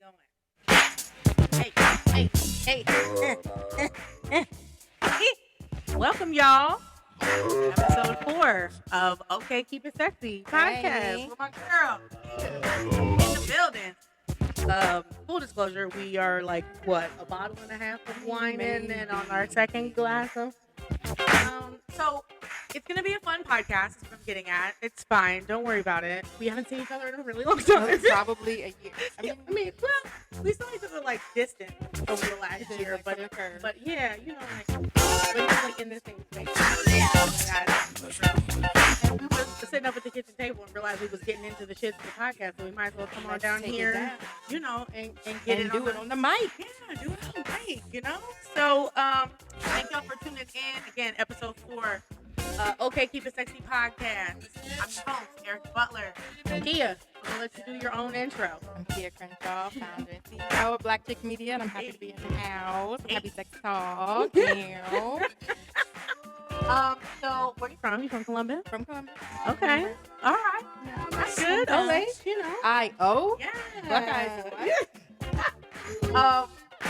going. Hey. Welcome, y'all. Episode 4 of Okay, Keep It Sexy podcast with my girl in the building. Full disclosure, we are like, a bottle and a half of wine in and on our second glass of... So it's going to be a fun podcast is what I'm getting at. It's fine. Don't worry about it. We haven't seen each other in a really long time. Probably a year. I mean, we saw each other like distant over the last year, but yeah, but not like in the same space. And we were sitting up at the kitchen table and realized we was getting into the shits of the podcast, so we might as well come on down here, and get it on the mic. Yeah, do it on the mic, So, thank y'all for tuning in. Again, episode 4. Okay, Keep It Sexy podcast. I'm your host, Eric Butler. Keya, I'm going to let you do your own intro. I'm Keya Crenshaw, founder and CEO of Blackjack Media, and I'm happy to be in the house. I'm happy sex talk. So, where are you from? You from Columbus? From Columbus. Okay. All right. That's good. I-O? Yeah. Black eyes.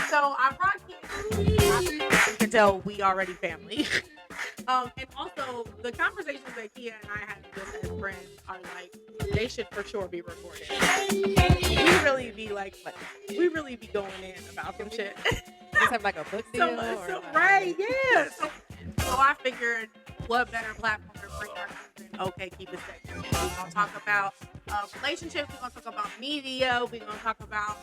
So, I brought you. You can tell we already family. And also, the conversations that Keya and I have just as friends are like, they should for sure be recorded. We really be going in about some shit. Just have like a book deal? Right, yeah. So I figured, what better platform to bring our children? Okay, Keep It Sexy. We're going to talk about relationships. We're going to talk about media. We're going to talk about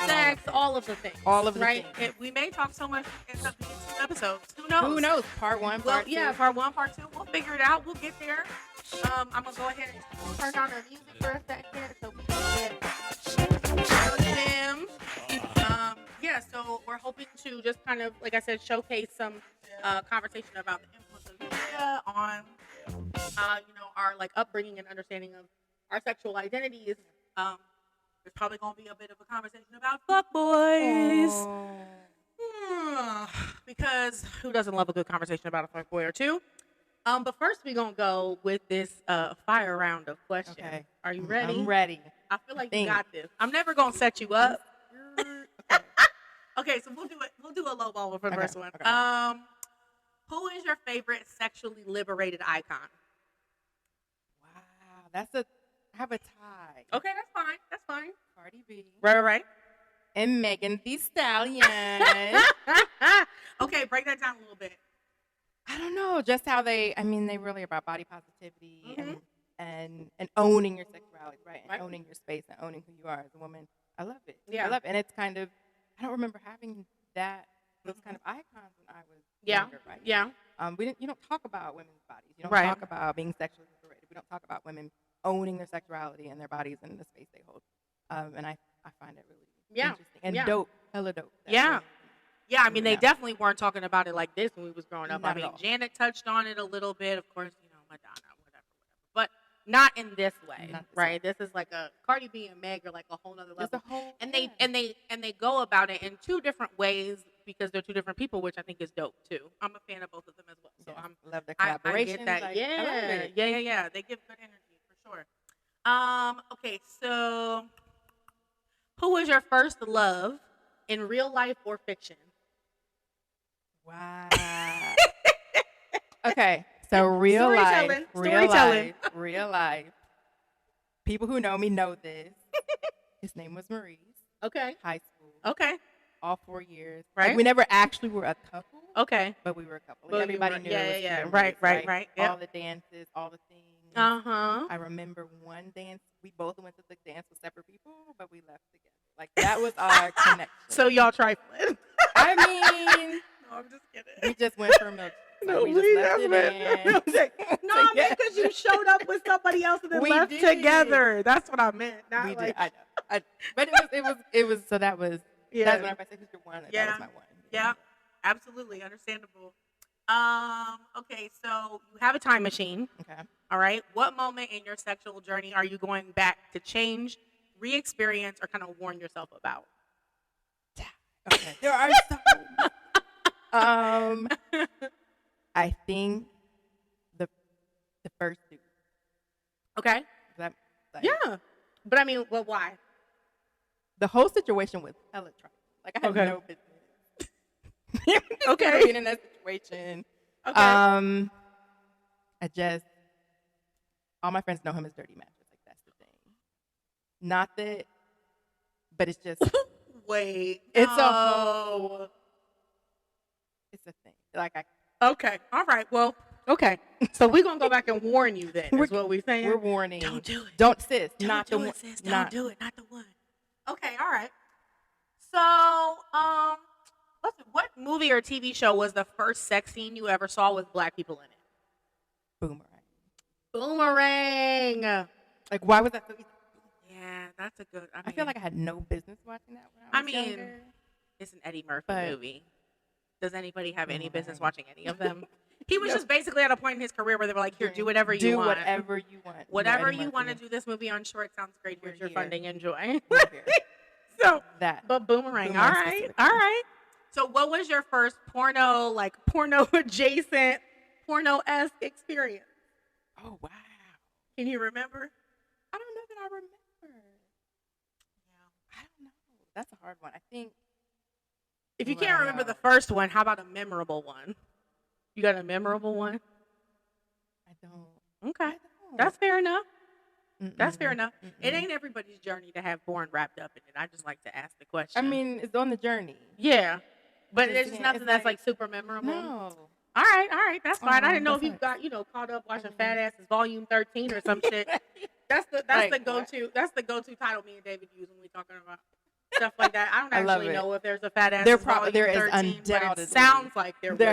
sex, all of the things. Right? And we may talk so much in some episodes. Who knows? Part 1, part 2. Yeah, part 1, part 2. We'll figure it out. We'll get there. I'm going to go ahead and turn on the music for a second so we can get them. Yeah, so we're hoping to just kind of, like I said, showcase some conversation about the influence of media on, our like upbringing and understanding of our sexual identities. There's probably going to be a bit of a conversation about fuckboys. Because who doesn't love a good conversation about a fuckboy or two? But first we're going to go with this fire round of questions. Okay. Are you ready? I'm ready. I feel like you got this. I'm never going to set you up. Okay, so we'll do a low ball for the first one. Okay. Who is your favorite sexually liberated icon? Wow, I have a tie. Okay, that's fine. Cardi B. Right. And Megan Thee Stallion. Okay, break that down a little bit. I don't know, just how they really about body positivity and owning your sexuality, right? And owning your space and owning who you are as a woman. I love it. Yeah. I love it. And it's kind of, I don't remember having those kind of icons when I was younger, right? Yeah. You don't talk about women's bodies. You don't talk about being sexually liberated. We don't talk about women owning their sexuality and their bodies and the space they hold. And I find it really interesting and dope, hella dope. Yeah. Yeah, I mean, they definitely weren't talking about it like this when we was growing up. Not at all. Janet touched on it a little bit. Of course, Madonna, whatever. But not in this way, right? This is like a Cardi B and Meg are like a whole nother level. And they go about it in two different ways because they're two different people, which I think is dope too. I'm a fan of both of them as well. So I love the collaboration. I get that. Yeah. They give good energy for sure. Okay, so who was your first love in real life or fiction? Wow. Okay, so real life. People who know me know this. His name was Maurice. Okay. High school. Okay. All 4 years. Right. Like, we never actually were a couple. Okay. But we were a couple. Like, everybody knew. Yeah. Right. All the dances, all the things. I remember one dance. We both went to the dance with separate people, but we left together. Like, that was our connection. So y'all trifling. I mean, no, I'm just kidding. We just went for a milk. No, we just left it in. No, I meant because you showed up with somebody else and then left together. That's what I meant. We did. I know. But it was. So that was. Yeah. That's when I said who's your one. That was my one. Yeah. Absolutely understandable. Okay, so you have a time machine. Okay. All right. What moment in your sexual journey are you going back to change, re-experience, or kind of warn yourself about? Okay. There are so. I think the first two. Okay. That, yeah. But I mean, well, why? the whole situation was hella traumatic. Like I had no business. Okay. Being in that situation. Okay. I just all my friends know him as Dirty Mattress. Like that's the thing. Not that, but it's just wait. It's a thing. Like Okay. All right. Well. Okay. So we're gonna go back and warn you. Then is what we're saying. We're warning. Don't do it. Don't sis. Don't not do the it, one. Sis. Don't do it. Not the one. Okay. All right. So what movie or TV show was the first sex scene you ever saw with black people in it? Boomerang. Like, why was that so easy? Yeah, that's a good. I feel like I had no business watching that when I was younger. It's an Eddie Murphy movie. Does anybody have any business watching any of them? He was just basically at a point in his career where they were like, here, do whatever you want. Do whatever you want. Whatever you want to do this movie on short sounds great. Here's your funding. Enjoy. So but Boomerang. All right. All right. So what was your first porno adjacent, porno-esque experience? Oh, wow. Can you remember? I don't know that I remember. Yeah. I don't know. That's a hard one. I think. If you can't remember the first one, how about a memorable one? You got a memorable one? I don't. Okay. That's fair enough. That's fair enough. It ain't everybody's journey to have porn wrapped up in it. I just like to ask the question. I mean, it's on the journey. Yeah. But there's just nothing that's like super memorable. No. All right. That's fine. I didn't know if you got, caught up watching Fat Asses Volume 13 or some shit. That's the go-to. That's the go-to title me and David use when we talking about stuff like that. I don't actually know if there's a Fat Asses Volume 13, but it sounds like there would be.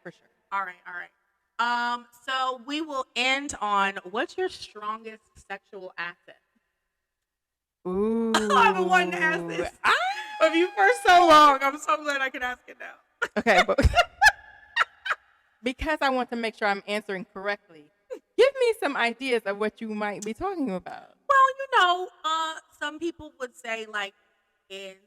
For sure. All right. So we will end on what's your strongest sexual asset? Ooh. I've been wanting to ask this of you for so long. I'm so glad I can ask it now. Okay, but because I want to make sure I'm answering correctly, give me some ideas of what you might be talking about. Well, some people would say like it's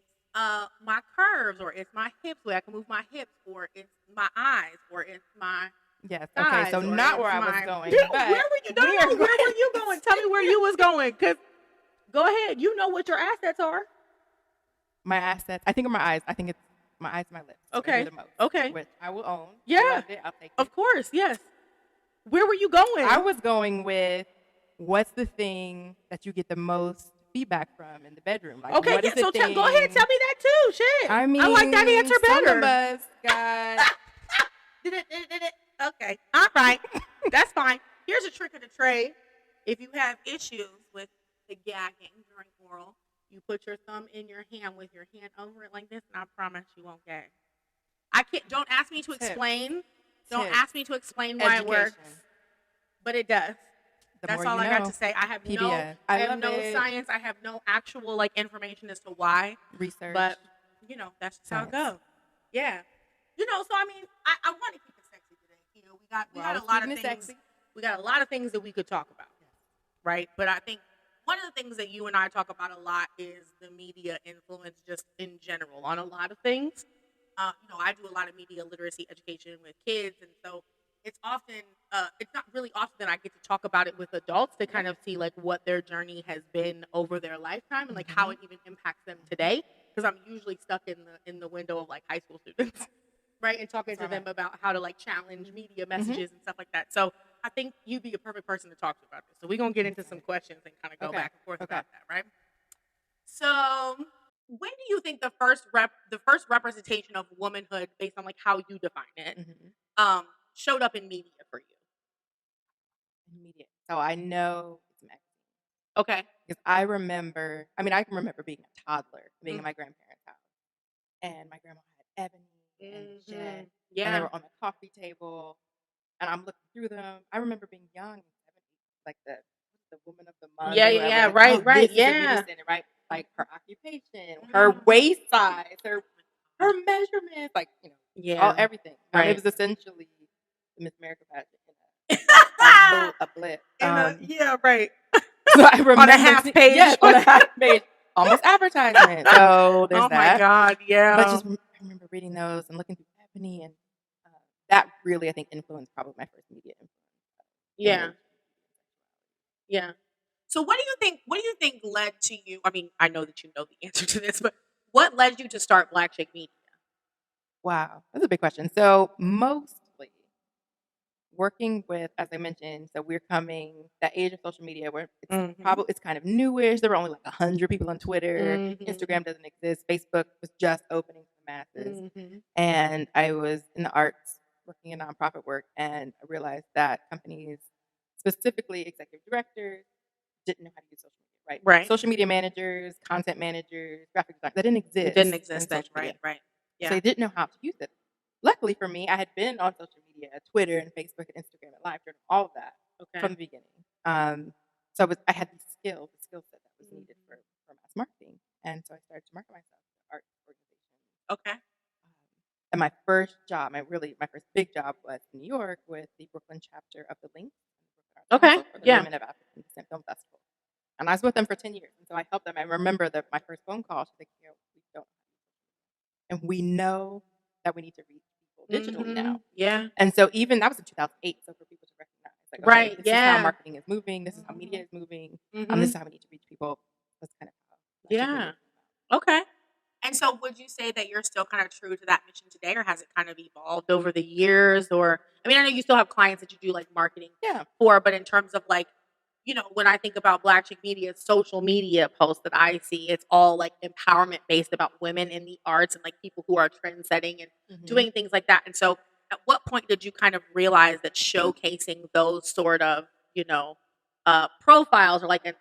my curves, or it's my hips, where I can move my hips, or it's my eyes, or it's my Okay, so not where I was going. Where were you? Where were you going? Tell me where you was going. Cause go ahead. You know what your assets are. My assets. I think of my eyes. I think it's my eyes and my lips. Okay. The most, okay. Which I will own. Yeah. I'll take it. Of course. Yes. Where were you going? I was going with what's the thing that you get the most feedback from in the bedroom? Like, okay. What is so go ahead. Tell me that too. Shit. I mean, I like that answer better. Some of us got. Did it. Okay. All right. That's fine. Here's a trick of the trade. If you have issues with the gagging during oral, you put your thumb in your hand with your hand over it like this, and I promise you won't gag. Don't ask me to explain. Don't ask me to explain why it works. But it does. That's all I got to say. I have no science. I have no actual information as to why. Research. But that's just how it goes. Yeah. So I mean, I want to keep it sexy today. We got a lot of things. Sexy. We got a lot of things that we could talk about, right? But I think one of the things that you and I talk about a lot is the media influence, just in general, on a lot of things. I do a lot of media literacy education with kids, and so it's not really often that I get to talk about it with adults to kind of see what their journey has been over their lifetime and how it even impacts them today. Because I'm usually stuck in the window of high school students. Right, and talking to them about how to challenge media messages and stuff like that. So I think you'd be a perfect person to talk to about this. So we're gonna get into some questions and kind of go back and forth about that, right? So when do you think the first representation of womanhood, based on how you define it, showed up in media for you? Media. So I know it's magazines. Okay. Because I can remember being a toddler, being in my grandparents' house, and my grandma had Ebony and Jet, and they were on the coffee table, and I'm looking through them. I remember being young, like the woman of the month. Right, right. Like her occupation, her waist size, her measurements, everything. Right. It was essentially the Miss America pageant in a blip. Right. So I remember on a half page. Yes, on a half page, almost advertisement. So there's that. Oh my God, yeah. But I remember reading those and looking through Ebony, and that really, I think, influenced probably my first media influence. Yeah. So what do you think? What do you think led to you? I mean, I know that you know the answer to this, but what led you to start Blackjack Media? Wow, that's a big question. So mostly working with, as I mentioned, so we're coming that age of social media where it's kind of newish. There were only like 100 people on Twitter. Instagram doesn't exist. Facebook was just opening to the masses. And I was in the arts working in nonprofit work, and I realized that companies, specifically executive directors, didn't know how to use social media, right? Social media managers, content managers, graphic design, that didn't exist. It didn't exist then, right. Yeah. So they didn't know how to use it. Luckily for me, I had been on social media, Twitter and Facebook and Instagram and live journal, all of that from the beginning. So I had the skill set that was needed for mass marketing. And so I started to market myself to art organizations. Okay. And my first job, my first big job was in New York with the Brooklyn chapter of the Link. Okay. For the Women of African Descent Film Festival. And I was with them for 10 years. And so I helped them. I remember that my first phone call, she's like, we don't. And we know that we need to reach people digitally now. Yeah. And so even that was in 2008. So for people to recognize, like, okay, this is how marketing is moving. This is how media is moving. This is how we need to reach people. That's kind of how. Yeah. Okay. And so would you say that you're still kind of true to that mission today, or has it kind of evolved over the years? Or, I mean, I know you still have clients that you do like marketing for, but in terms of like, you know, when I think about Blackjack Media, social media posts that I see, it's all like empowerment based about women in the arts and like people who are trend setting and doing things like that. And so at what point did you kind of realize that showcasing those sort of, you know, profiles or like an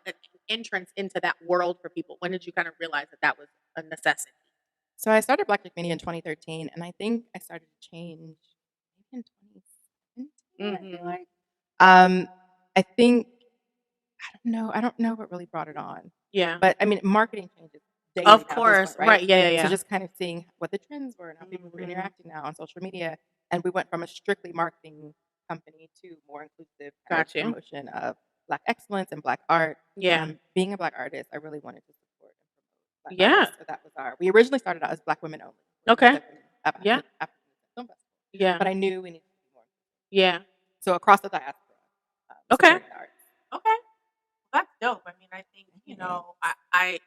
entrance into that world for people? When did you kind of realize that that was a necessity? So I started Blackjack Media in 2013, and I think I started to change maybe in 2017. I feel like. I think I don't know what really brought it on. Yeah. But I mean, marketing changes daily. Of now course, point, right? Yeah. So just kind of seeing what the trends were and how people were interacting now on social media, and we went from a strictly marketing company to more inclusive promotion of Black excellence and Black art. Yeah. Being a Black artist, I really wanted to support and promote Black artists. So that was we originally started out as Black women only. Okay. Yeah. Yeah. But I knew we needed to be more. Yeah. So across the diaspora. Okay. supporting the arts. Okay. That's dope. I mean, I think, you know, I've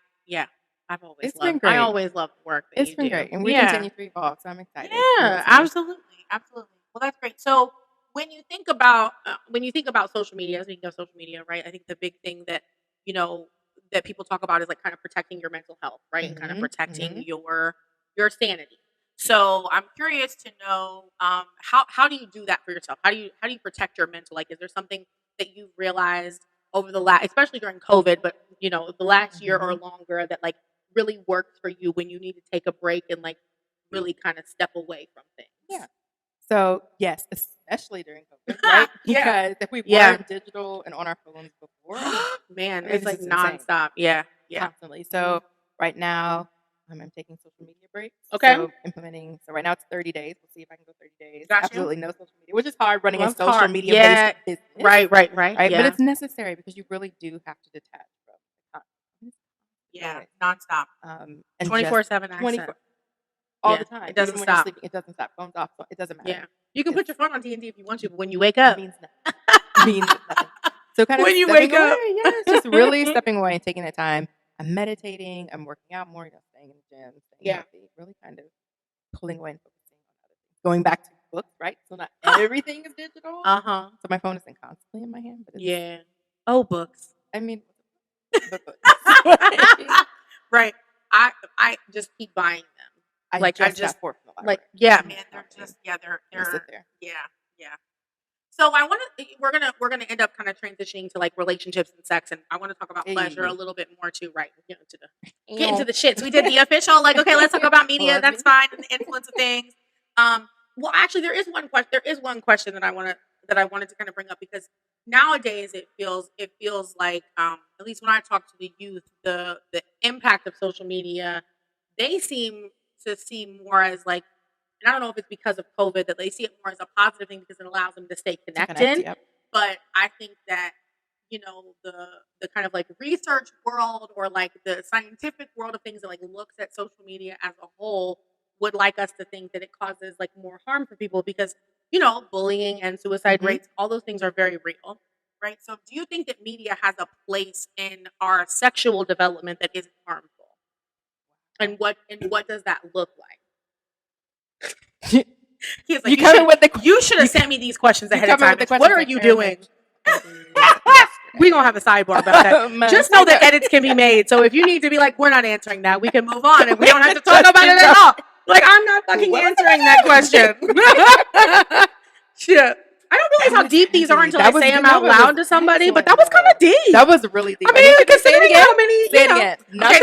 always It's been loved, great. I always loved the work that It's you been do. great. And we Yeah. continue to evolve, so I'm excited. Yeah, absolutely. Absolutely. Well, that's great. So when you think about social media, speaking of social media, right? I think the big thing that, you know, that people talk about is like kind of protecting your mental health, right? And kind of protecting your sanity. So I'm curious to know, how do you do that for yourself? How do you protect your mental? Like, is there something that you've realized over the last, especially during COVID, but you know, the last year or longer, that like really works for you when you need to take a break and like really kind of step away from things? Yeah. So yes, especially during COVID, right? Yeah. Because if we weren't digital and on our phones before, Man, I mean, it's this like is insane. nonstop. Yeah. Yeah. Constantly. So right now, I'm taking social media breaks. Okay. So right now it's 30 days. We'll see if I can go 30 days. Got you. Absolutely no social media, which is hard running Well, a it's social hard. media Yeah. based business. Right. Right. Yeah. But it's necessary because you really do have to detach from the Yeah. Nonstop. and 24/7 access. all the time. It doesn't Even when you're stop. sleeping, it doesn't stop. Phones off. It doesn't matter. Yeah. You can put your phone on TNT if you want to, but when you wake up, It means nothing. It means nothing. So kind of When you stepping wake up. away, yes, just really stepping away and taking the time. I'm meditating. I'm working out more. Staying in the gym. Staying healthy. Really kind of pulling away and focusing on other things. Going back to books, right? So not everything is digital. So my phone isn't constantly in my hand. But it's, Oh, books. I mean, but books. Right. I just keep buying them. I just got 4 from the library. Man, they're just They'll sit there. yeah. So we're gonna end up kind of transitioning to like relationships and sex, and I want to talk about pleasure a little bit more too, right? You know, get into the shits. We did the official, like, okay, let's talk about media. That's fine, and the influence of things. Well, actually, there is one question. There is one question that I wanted to kind of bring up, because nowadays it feels like, at least when I talk to the youth, the impact of social media, they seem to see more as like, and I don't know if it's because of COVID that they see it more as a positive thing because it allows them to stay connected. But I think that, you know, the kind of like research world or like the scientific world of things that like looks at social media as a whole would like us to think that it causes like more harm for people because, you know, bullying and suicide rates, all those things are very real. right? So do you think that media has a place in our sexual development that isn't harmful? And what does that look like? He's like, you should have sent me these questions ahead of time. What are you doing? We're going to have a sidebar about that. Just know that edits can be made. So if you need to be like, we're not answering that, we can move on and we don't have to talk about it at all. Like, I'm not fucking answering that question. Shit. I don't realize how deep these are until I say them out loud to somebody, but that was kind of deep. That was really deep. I mean, considering how many. Say it again. Okay,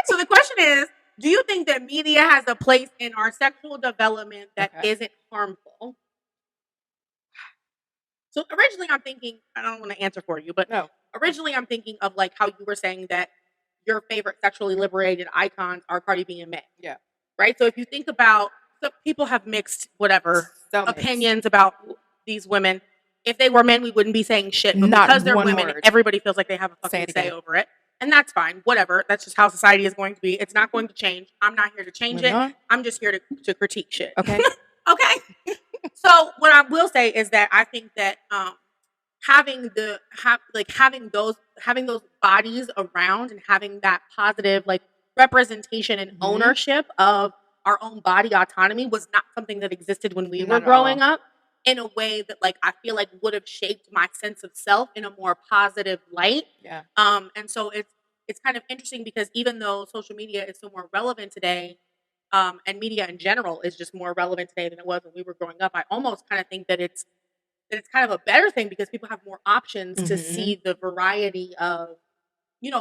so the question is, do you think that media has a place in our sexual development that isn't harmful? So originally I'm thinking, I don't want to answer for you, but originally I'm thinking of like how you were saying that your favorite sexually liberated icons are Cardi B and Meg. Yeah. Right? So if you think about, so people have mixed opinions about these women. If they were men, we wouldn't be saying shit. But because they're women, everybody feels like they have a fucking say over it. And that's fine. Whatever. That's just how society is going to be. It's not going to change. I'm not here to change it. I'm just here to critique shit. Okay. Okay. So what I will say is that I think that having those bodies around and having that positive like representation and ownership of our own body autonomy was not something that existed when we were growing up, in a way that like I feel like would have shaped my sense of self in a more positive light. Yeah. And so it's kind of interesting because even though social media is so more relevant today, and media in general is just more relevant today than it was when we were growing up, I almost kind of think that it's kind of a better thing because people have more options to see the variety of,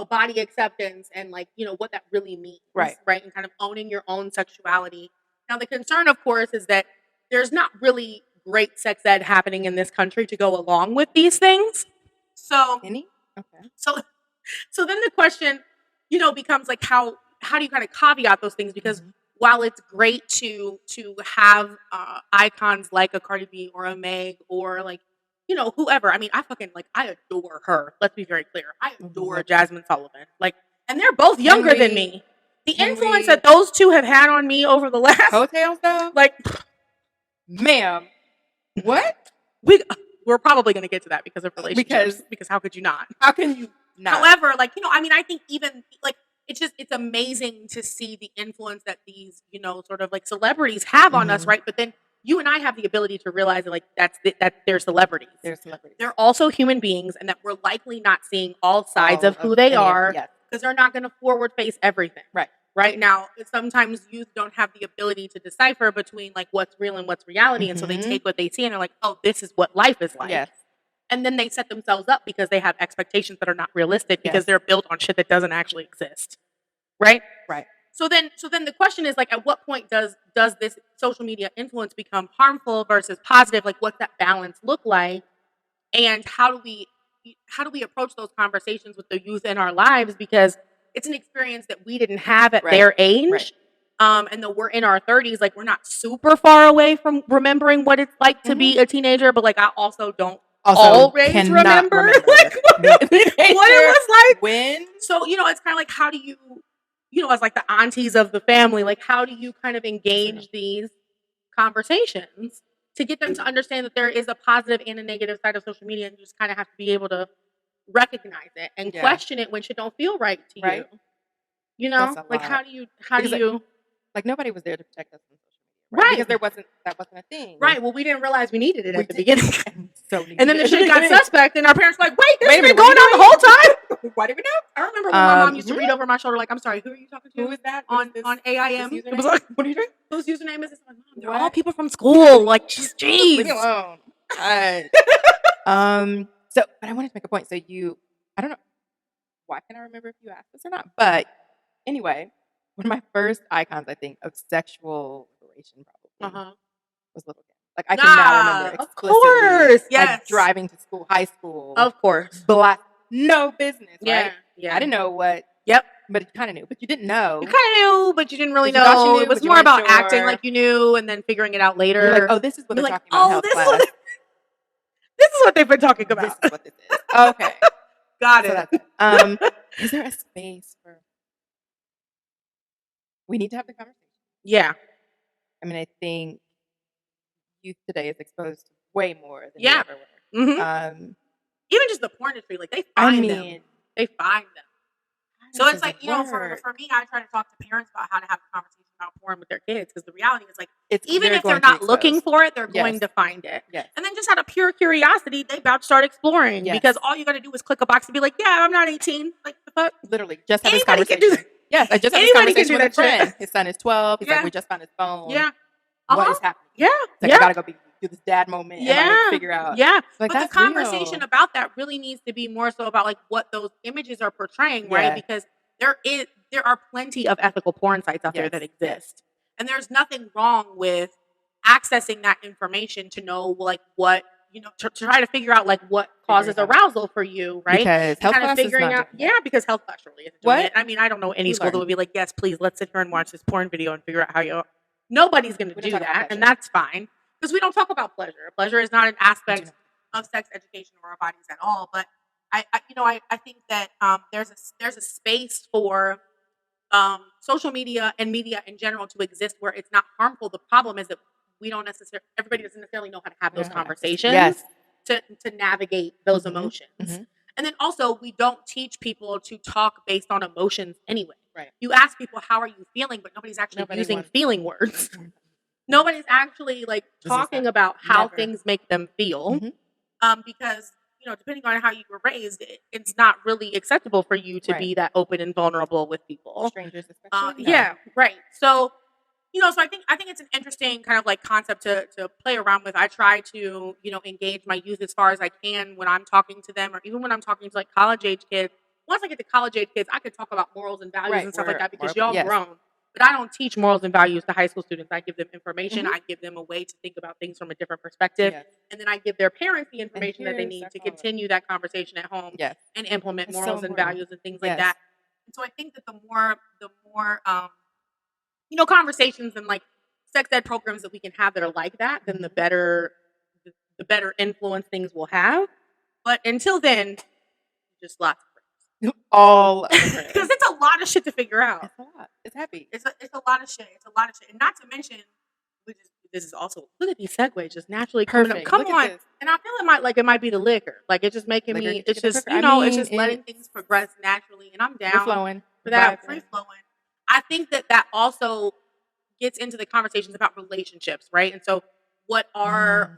body acceptance and like, what that really means. Right. And kind of owning your own sexuality. Now, the concern, of course, is that there's not really great sex ed happening in this country to go along with these things. So, okay. So then the question, becomes like how do you kind of caveat those things? Because while it's great to have icons like a Cardi B or a Meg or like, whoever. I mean, I adore her. Let's be very clear. I adore Jasmine Sullivan. Like, and they're both younger than me. The influence that those two have had on me over the last hotels though, like, ma'am, what? We're probably going to get to that because of relationships. Because how could you not? How can you not? However, like, I think even like it's amazing to see the influence that these, sort of like celebrities have on us, right? But then you and I have the ability to realize that like that they're celebrities. They're also human beings, and that we're likely not seeing all sides of who they are because they're not going to forward face everything. Right now, sometimes youth don't have the ability to decipher between like what's real and what's reality, and so they take what they see and they're like, "Oh, this is what life is like." Yes. And then they set themselves up because they have expectations that are not realistic because they're built on shit that doesn't actually exist. Right? Right. So then the question is like, at what point does this social media influence become harmful versus positive? Like, what's that balance look like? And how do we approach those conversations with the youth in our lives? Because it's an experience that we didn't have at their age. And though we're in our 30s, like we're not super far away from remembering what it's like to be a teenager, but like I also don't always remember like what it was like when. So, it's kind of like, how do you, as like the aunties of the family, like how do you kind of engage these conversations to get them to understand that there is a positive and a negative side of social media, and you just kind of have to be able to recognize it and question it when shit don't feel right to you. Like how do you like nobody was there to protect us from social media, because that wasn't a thing. Right. Well, we didn't realize we needed it at the beginning. And then the shit got suspect, and our parents were like, wait, this has been going on the whole time. Why did we know? I remember when my mom used to read over my shoulder like, I'm sorry, who are you talking to? Who is that? On AIM? It was like, what are you doing? Whose username is this? Like, Mom, they're all people from school. Like, just jeez. Leave me alone. So, but I wanted to make a point. So I don't know, why can't I remember if you asked this or not? But anyway, one of my first icons, I think, of sexual liberation probably was Little Kim. Like, I can now remember explicitly. Of course, yes. Like, driving to school, high school. Of course. Black, no business, right? Yeah. I didn't know what. Yep. But you kind of knew. But you didn't know. You kind of knew, but you didn't really know. It was more about acting like you knew and then figuring it out later. You're like, oh, this is what they're talking about in health class. This is what they've been talking about. This is what this is. Okay. Got it. So is there a space for... We need to have the conversation. Yeah. I mean, I think youth today is exposed to way more than we ever were. even just the porn industry, like they I find them. mean, They find them. how So does it's like, it work? for me, I try to talk to parents about how to have a conversation about porn with their kids, because the reality is like, It's even they're if they're going to be not looking exposed. for it, they're Yes. going to find it. Yes. And then just out of pure curiosity, they about to start exploring, Yes. because all you got to do is click a box and be like, yeah, I'm not 18. Like, the fuck? Literally, just have this Anybody can do conversation. that. Yes, I just had this Anybody can conversation do with a that shit. friend. His son is 12. He's like, Yeah. we just found his phone. Yeah. What is happening? Yeah. It's like, I gotta go do this dad moment. And Yeah. like figure out. Yeah. Like, But the that's conversation real. about that really needs to be more so about like what those images are portraying, right? Yeah. Because there are plenty of ethical porn sites out there that Yes. exist. And there's nothing wrong with accessing that information to know like what, to try to figure out like what causes it out. arousal for you, right? Because And health kind of class is figuring not out, doing that. because health class surely isn't doing What? it. I mean, I don't know any We school that learn. would be like, yes, please, let's sit here and watch this porn video and figure out how you. Nobody's going to We don't do talk about that, and pleasure. that's fine, because we don't talk about pleasure. Pleasure is not an aspect of sex education or our bodies at all. But I think that there's a space for social media and media in general to exist where it's not harmful. The problem is that everybody doesn't necessarily know how to have those conversations. Yes. To navigate those Mhm. emotions. Mhm. And then also, we don't teach people to talk based on emotions anyway. Right. You ask people, how are you feeling? But nobody's actually using feeling words. Nobody's actually like talking about how things make them feel. Because, depending on how you were raised, it's not really acceptable for you to be that open and vulnerable with people. Strangers especially. No. Yeah, right. So, so I think it's an interesting kind of like concept to play around with. I try to, engage my youth as far as I can when I'm talking to them, or even when I'm talking to like college age kids. Once I get to college age kids, I could talk about morals and values and stuff like that, because y'all grown. But I don't teach morals and values to high school students. I give them information. I give them a way to think about things from a different perspective. Yes. And then I give their parents the information that they need to continue that conversation at home and implement morals and values and things like that. And so I think that the more conversations and like sex ed programs that we can have that are like that, then the better influence things will have. But until then, just lots of friends. All of the friends. Because it's a lot of shit to figure out. It's a lot. It's heavy. It's a lot of shit. It's a lot of shit. And not to mention, this is also, look at these segues just naturally coming up. Come on. And I feel it might be the liquor. Like it's just making me, it's just, it's just letting things progress naturally. And I'm down for that, free flowing. I think that also gets into the conversations about relationships, right? And so what are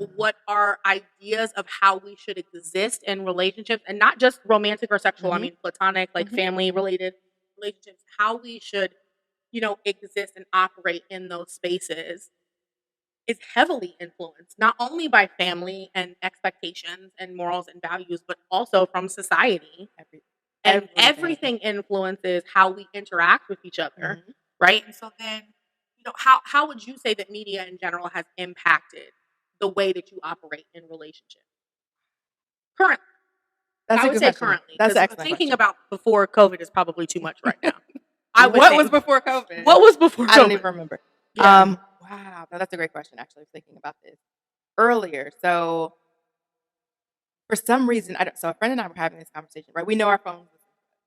ideas of how we should exist in relationships, and not just romantic or sexual, I mean platonic, like family related relationships, how we should, exist and operate in those spaces is heavily influenced not only by family and expectations and morals and values, but also from society. And everything influences how we interact with each other, right? And so then, how would you say that media in general has impacted the way that you operate in relationships? Currently. I would say currently. That's excellent. Thinking about before COVID is probably too much right now. What was before COVID? What was before COVID? I don't even remember. Yeah. Wow. No, that's a great question, actually. I was thinking about this earlier. So for some reason, so a friend and I were having this conversation, right? We know our phones.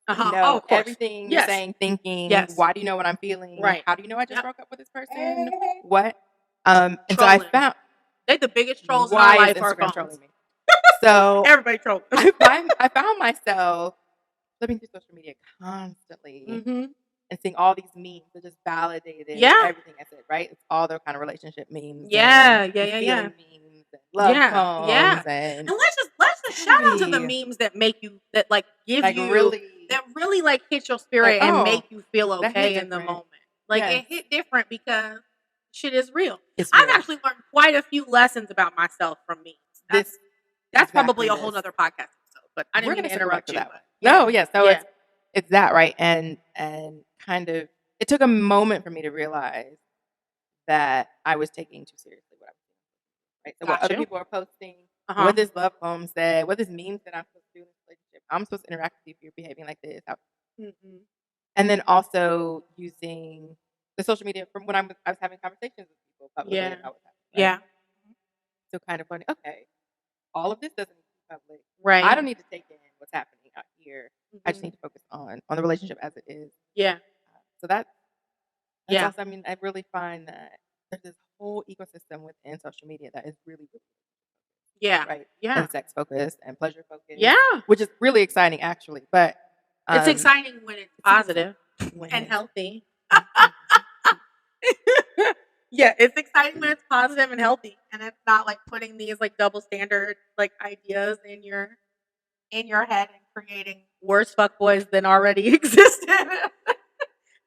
We know everything you're saying, thinking. Yes. Why do you know what I'm feeling? Right. How do you know I just broke up with this person? What? And so I found they're the biggest trolls in our life. Why is Instagram trolling me? So everybody trolls. I found myself flipping through social media constantly and seeing all these memes that just validated everything I said, right? It's all their kind of relationship memes. Yeah. Memes and love poems. And let's just shout out to the memes that make you, that like give like you, that really like hit your spirit and make you feel okay in the moment. Like it hit different because shit is real. I've actually learned quite a few lessons about myself from memes. That's probably a whole other podcast episode, but I didn't mean to interrupt you. So it's that, right? And kind of, it took a moment for me to realize that I was taking too seriously what I was doing, right? So what other people are posting, what this love poem said, what this meme that I'm supposed to do in this relationship. I'm supposed to interact with you if you're behaving like this. And then also using the social media from when I was having conversations with people publicly about what's happening. Right? So kind of funny, okay, all of this doesn't need to be public. Right. I don't need to take in what's happening out here. I just need to focus on the relationship as it is. Yeah. So that's also, I mean, I really find that there's this whole ecosystem within social media that is really, really Yeah. Right. Yeah. And sex focused and pleasure focused. Yeah. Which is really exciting, actually. But it's exciting when it's positive and healthy. Yeah, it's exciting when it's positive and healthy, and it's not like putting these like double standard like ideas in your head and creating worse fuckboys than already existed.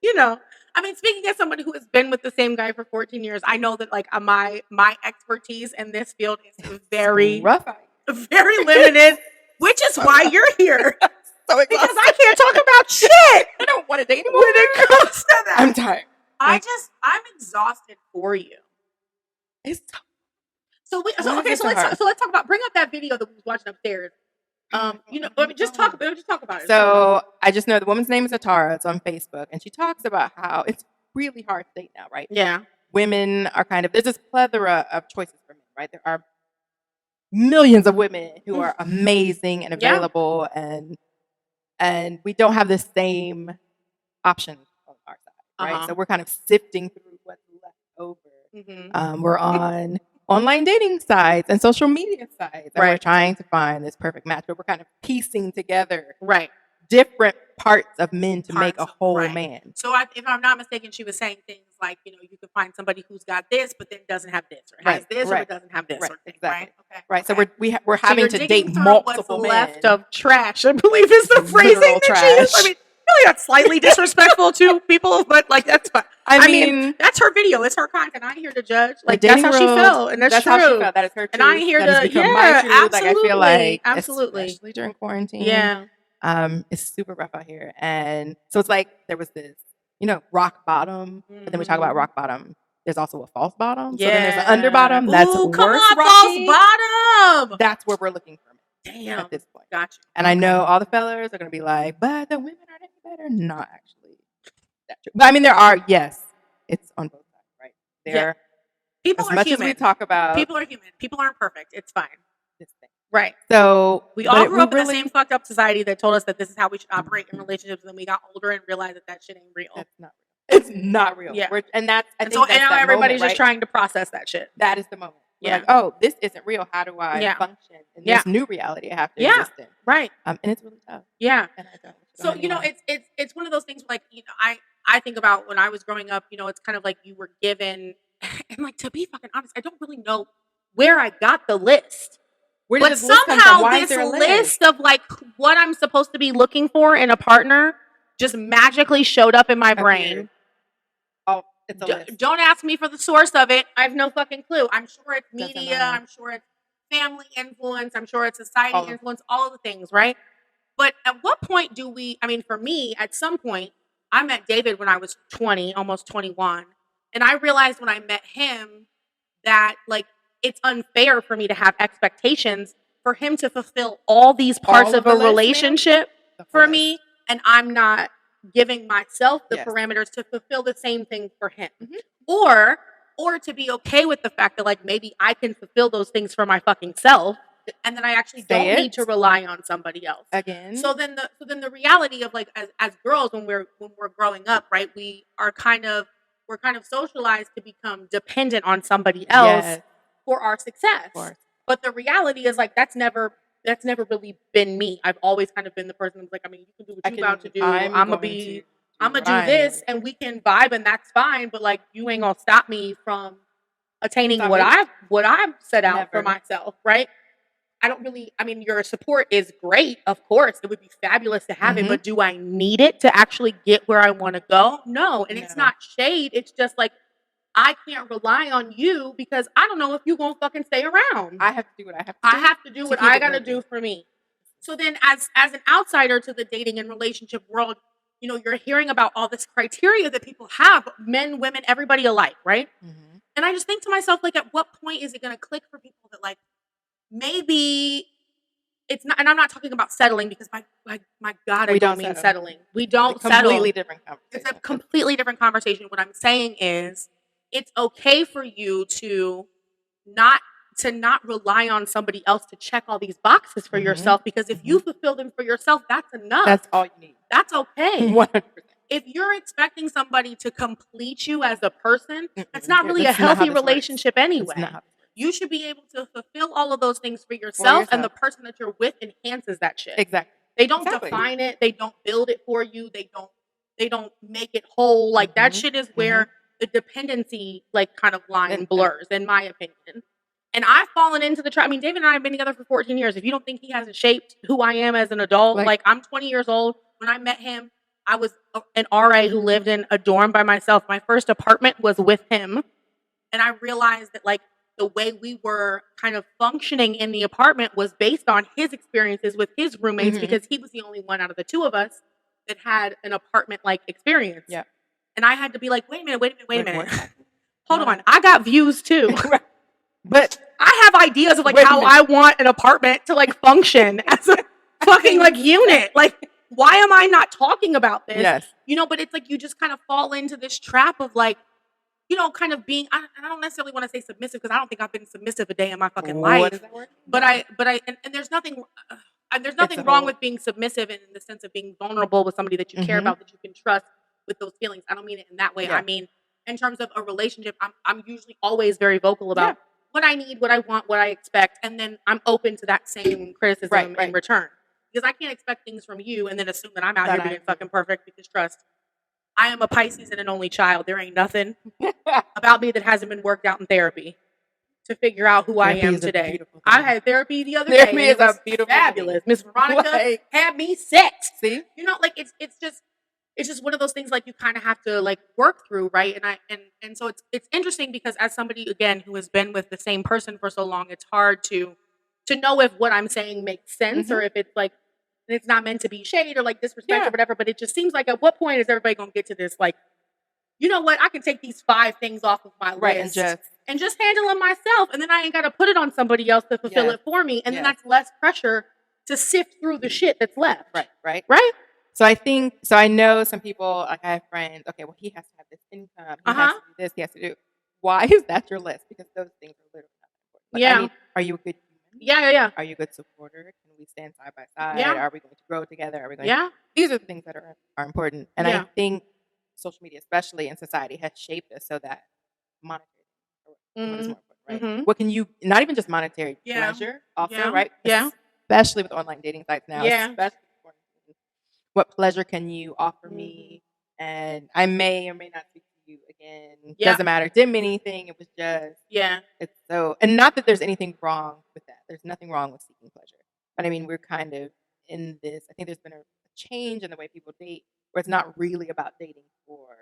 You know, I mean, speaking as somebody who has been with the same guy for 14 years, I know that like my expertise in this field is very rough, very limited, which is why you're here. So because I can't talk about shit. I don't want to date anymore. When it comes to that, I'm tired. I'm exhausted for you. It's tough. So let's talk about, bring up that video that we was watching upstairs. Just talk about it. So I just know the woman's name is Atara. It's on Facebook, and she talks about how it's really hard to date now, right? Yeah. Women are there's this plethora of choices for men, right? There are millions of women who are amazing and available, and we don't have the same options on our side, right? So we're kind of sifting through what's left over. Mm-hmm. We're on online dating sites and social media sites, and we're trying to find this perfect match, but we're kind of piecing together different parts of men to make a whole man. So if I'm not mistaken, she was saying things like, you can find somebody who's got this, but then doesn't have this, or has this, or doesn't have this, or thing, right? Okay. Right. So we're having to date multiple men. Left of trash, I believe, is the phrasing that she used. I mean, really, that's slightly disrespectful to people, but like that's fine. I mean, that's her video. It's her content. I ain't here to judge. Like that's how she felt, and that's true. How she felt. That is her truth. And I ain't here to absolutely. Like I feel like absolutely, especially during quarantine. It's super rough out here, and so it's like there was this, rock bottom. But then we talk about rock bottom. There's also a false bottom. So then there's an under bottom. That's worse. Come on, false bottom. That's where we're looking for. Damn. At this point. Gotcha. And I know all the fellas are going to be like, but the women aren't any better. Not actually that true. But I mean, there are, yes, it's on both sides, right? People are human. As we talk about. People are human. People aren't perfect. It's fine. This thing. Right. So we all grew up in the same fucked up society that told us that this is how we should operate in relationships. And then we got older and realized that shit ain't real. That's not real. It's not real. Yeah. And that's, I think so, and now everybody's just trying to process that shit. That is the moment. Yeah. Like, oh, this isn't real. How do I function in this new reality I have to exist in? Right. And it's really tough. Yeah. And I don't. So, it's one of those things where, like, I think about when I was growing up, it's kind of like you were given, and like, to be fucking honest, I don't really know where I got the list. But somehow this list of like what I'm supposed to be looking for in a partner just magically showed up in my brain. Oh, it's a list. Don't ask me for the source of it. I have no fucking clue. I'm sure it's media. I'm sure it's family influence. I'm sure it's society influence, all of the things, right? But at what point for me, at some point, I met David when I was 20, almost 21. And I realized when I met him that like, it's unfair for me to have expectations for him to fulfill all these parts of a relationship for me. And I'm not giving myself the parameters to fulfill the same thing for him. Mm-hmm. Or to be okay with the fact that like, maybe I can fulfill those things for my fucking self. And then I actually don't need to rely on somebody else again. So then the reality of like, as girls, when we're growing up, right, we're kind of socialized to become dependent on somebody else for our success. But the reality is like, that's never really been me. I've always kind of been the person who's like, I mean, you can do what you're about to do. I'm gonna do this, and we can vibe, and that's fine. But like, you ain't gonna stop me from attaining what I've set out for myself, right? Your support is great, of course. It would be fabulous to have it, but do I need it to actually get where I want to go? No. And it's not shade. It's just like, I can't rely on you because I don't know if you're going to fucking stay around. I have to do what I have to do. I have to do what I got to do for me. So then as an outsider to the dating and relationship world, you're hearing about all this criteria that people have, men, women, everybody alike, right? Mm-hmm. And I just think to myself, like, at what point is it going to click for people that like, maybe it's not, and I'm not talking about settling because my God, I don't mean settling. We don't settle. It's a completely different conversation. What I'm saying is it's okay for you to not rely on somebody else to check all these boxes for yourself, because if you fulfill them for yourself, that's enough. That's all you need. That's okay. 100%. If you're expecting somebody to complete you as a person, that's not really a healthy relationship anyway. You should be able to fulfill all of those things for yourself, and the person that you're with enhances that shit. Exactly. They don't define it. They don't build it for you. They don't make it whole. Like that shit is where the dependency like kind of line blurs, in my opinion. And I've fallen into the trap. I mean, David and I have been together for 14 years. If you don't think he hasn't shaped who I am as an adult, like I'm 20 years old. When I met him, I was an RA who lived in a dorm by myself. My first apartment was with him. And I realized that like the way we were kind of functioning in the apartment was based on his experiences with his roommates, because he was the only one out of the two of us that had an apartment-like experience. Yeah. And I had to be like, wait a minute. Hold on. I got views too. But I have ideas of like how I want an apartment to like function as a fucking like unit. Like, why am I not talking about this? Yes. You know, but it's like you just kind of fall into this trap of like, you know, kind of being, I don't necessarily want to say submissive, because I don't think I've been submissive a day in my fucking life. What is that word? But and there's nothing wrong with being submissive in the sense of being vulnerable with somebody that you care about, that you can trust with those feelings. I don't mean it in that way. Yeah. I mean, in terms of a relationship, I'm usually always very vocal about what I need, what I want, what I expect. And then I'm open to that same criticism in return. Because I can't expect things from you and then assume that I'm out here being fucking perfect, because trust, I am a Pisces and an only child. There ain't nothing about me that hasn't been worked out in therapy to figure out who I am today. I had therapy the other day. Therapy is a beautiful, fabulous. Miss Veronica had me set. See, you know, like it's just one of those things like you kind of have to like work through, right? And so it's interesting, because as somebody again who has been with the same person for so long, it's hard to know if what I'm saying makes sense or if it's like it's not meant to be shade or like disrespect or whatever. But it just seems like at what point is everybody gonna get to this like, you know what, I can take these 5 things off of my list and just handle them myself, and then I ain't got to put it on somebody else to fulfill it for me, and then that's less pressure to sift through the shit that's left. Right. So I know some people, like I have friends, okay, well, he has to have this income, he has to do this, he has to do. Why is that your list? Because those things are literally not important. Like, I mean, are you a good human? Yeah. Are you a good supporter? Can we stand side by side? Yeah. Are we going to grow together? Are we going to... These are the things that are important. And I think social media, especially in society, has shaped us so that monetary what is more important, right? What can you, not even just monetary pleasure also, right? Especially with online dating sites now, especially what pleasure can you offer me? And I may or may not speak to you again. Doesn't matter. Didn't mean anything. It was just it's so, and not that there's anything wrong with that. There's nothing wrong with seeking pleasure. But I mean, we're kind of in this. I think there's been a change in the way people date, where it's not really about dating for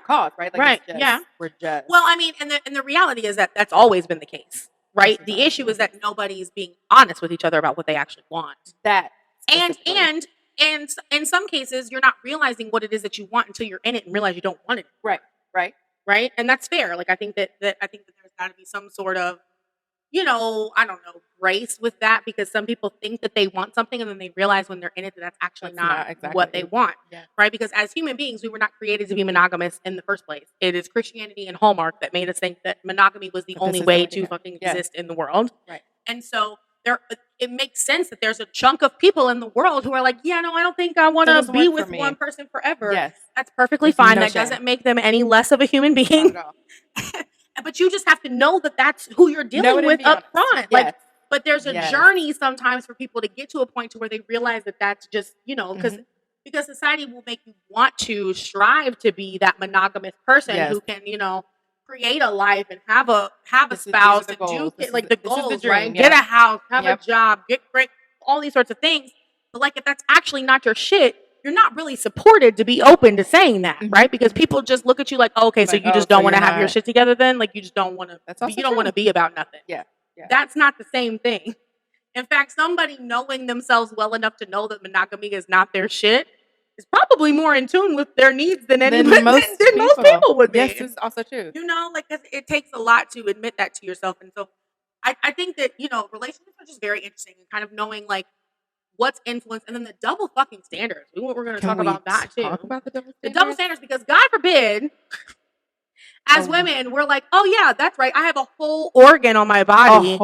cause, right? Like it's just, we're just. Well, I mean, and the reality is that that's always been the case, right? The issue is that nobody's being honest with each other about what they actually want. And in some cases, you're not realizing what it is that you want until you're in it and realize you don't want it. Right. And that's fair. Like I think that there's got to be some sort of, you know, I don't know, grace with that, because some people think that they want something and then they realize when they're in it that that's actually not exactly what they want. Right. Because as human beings, we were not created to be monogamous in the first place. It is Christianity and Hallmark that made us think that monogamy was the only way to fucking exist in the world. Right. And so it makes sense that there's a chunk of people in the world who are like, yeah, no, I don't think I want to be with one person forever. Yes. That's perfectly fine. That doesn't make them any less of a human being. But you just have to know that that's who you're dealing with up front. Yes. Like, but there's a journey sometimes for people to get to a point to where they realize that that's just, you know, because society will make you want to strive to be that monogamous person who can, you know, create a life and have a spouse and do like the goals, right? Get a house, have a job, get great, all these sorts of things. But like if that's actually not your shit, you're not really supported to be open to saying that, right? Because people just look at you like, oh, okay, so you just don't want to have your shit together then? Like you just don't want to, you don't want to be about nothing. Yeah. That's not the same thing. In fact, somebody knowing themselves well enough to know that monogamy is not their shit is probably more in tune with their needs than most people would be. Yes, it's also true. You know, like it takes a lot to admit that to yourself. And so I think that, you know, relationships are just very interesting, and kind of knowing like what's influence, and then the double fucking standards. We're going to talk about that too. About the double standards, because God forbid, as women, we're like, oh yeah, that's right. I have a whole organ on my body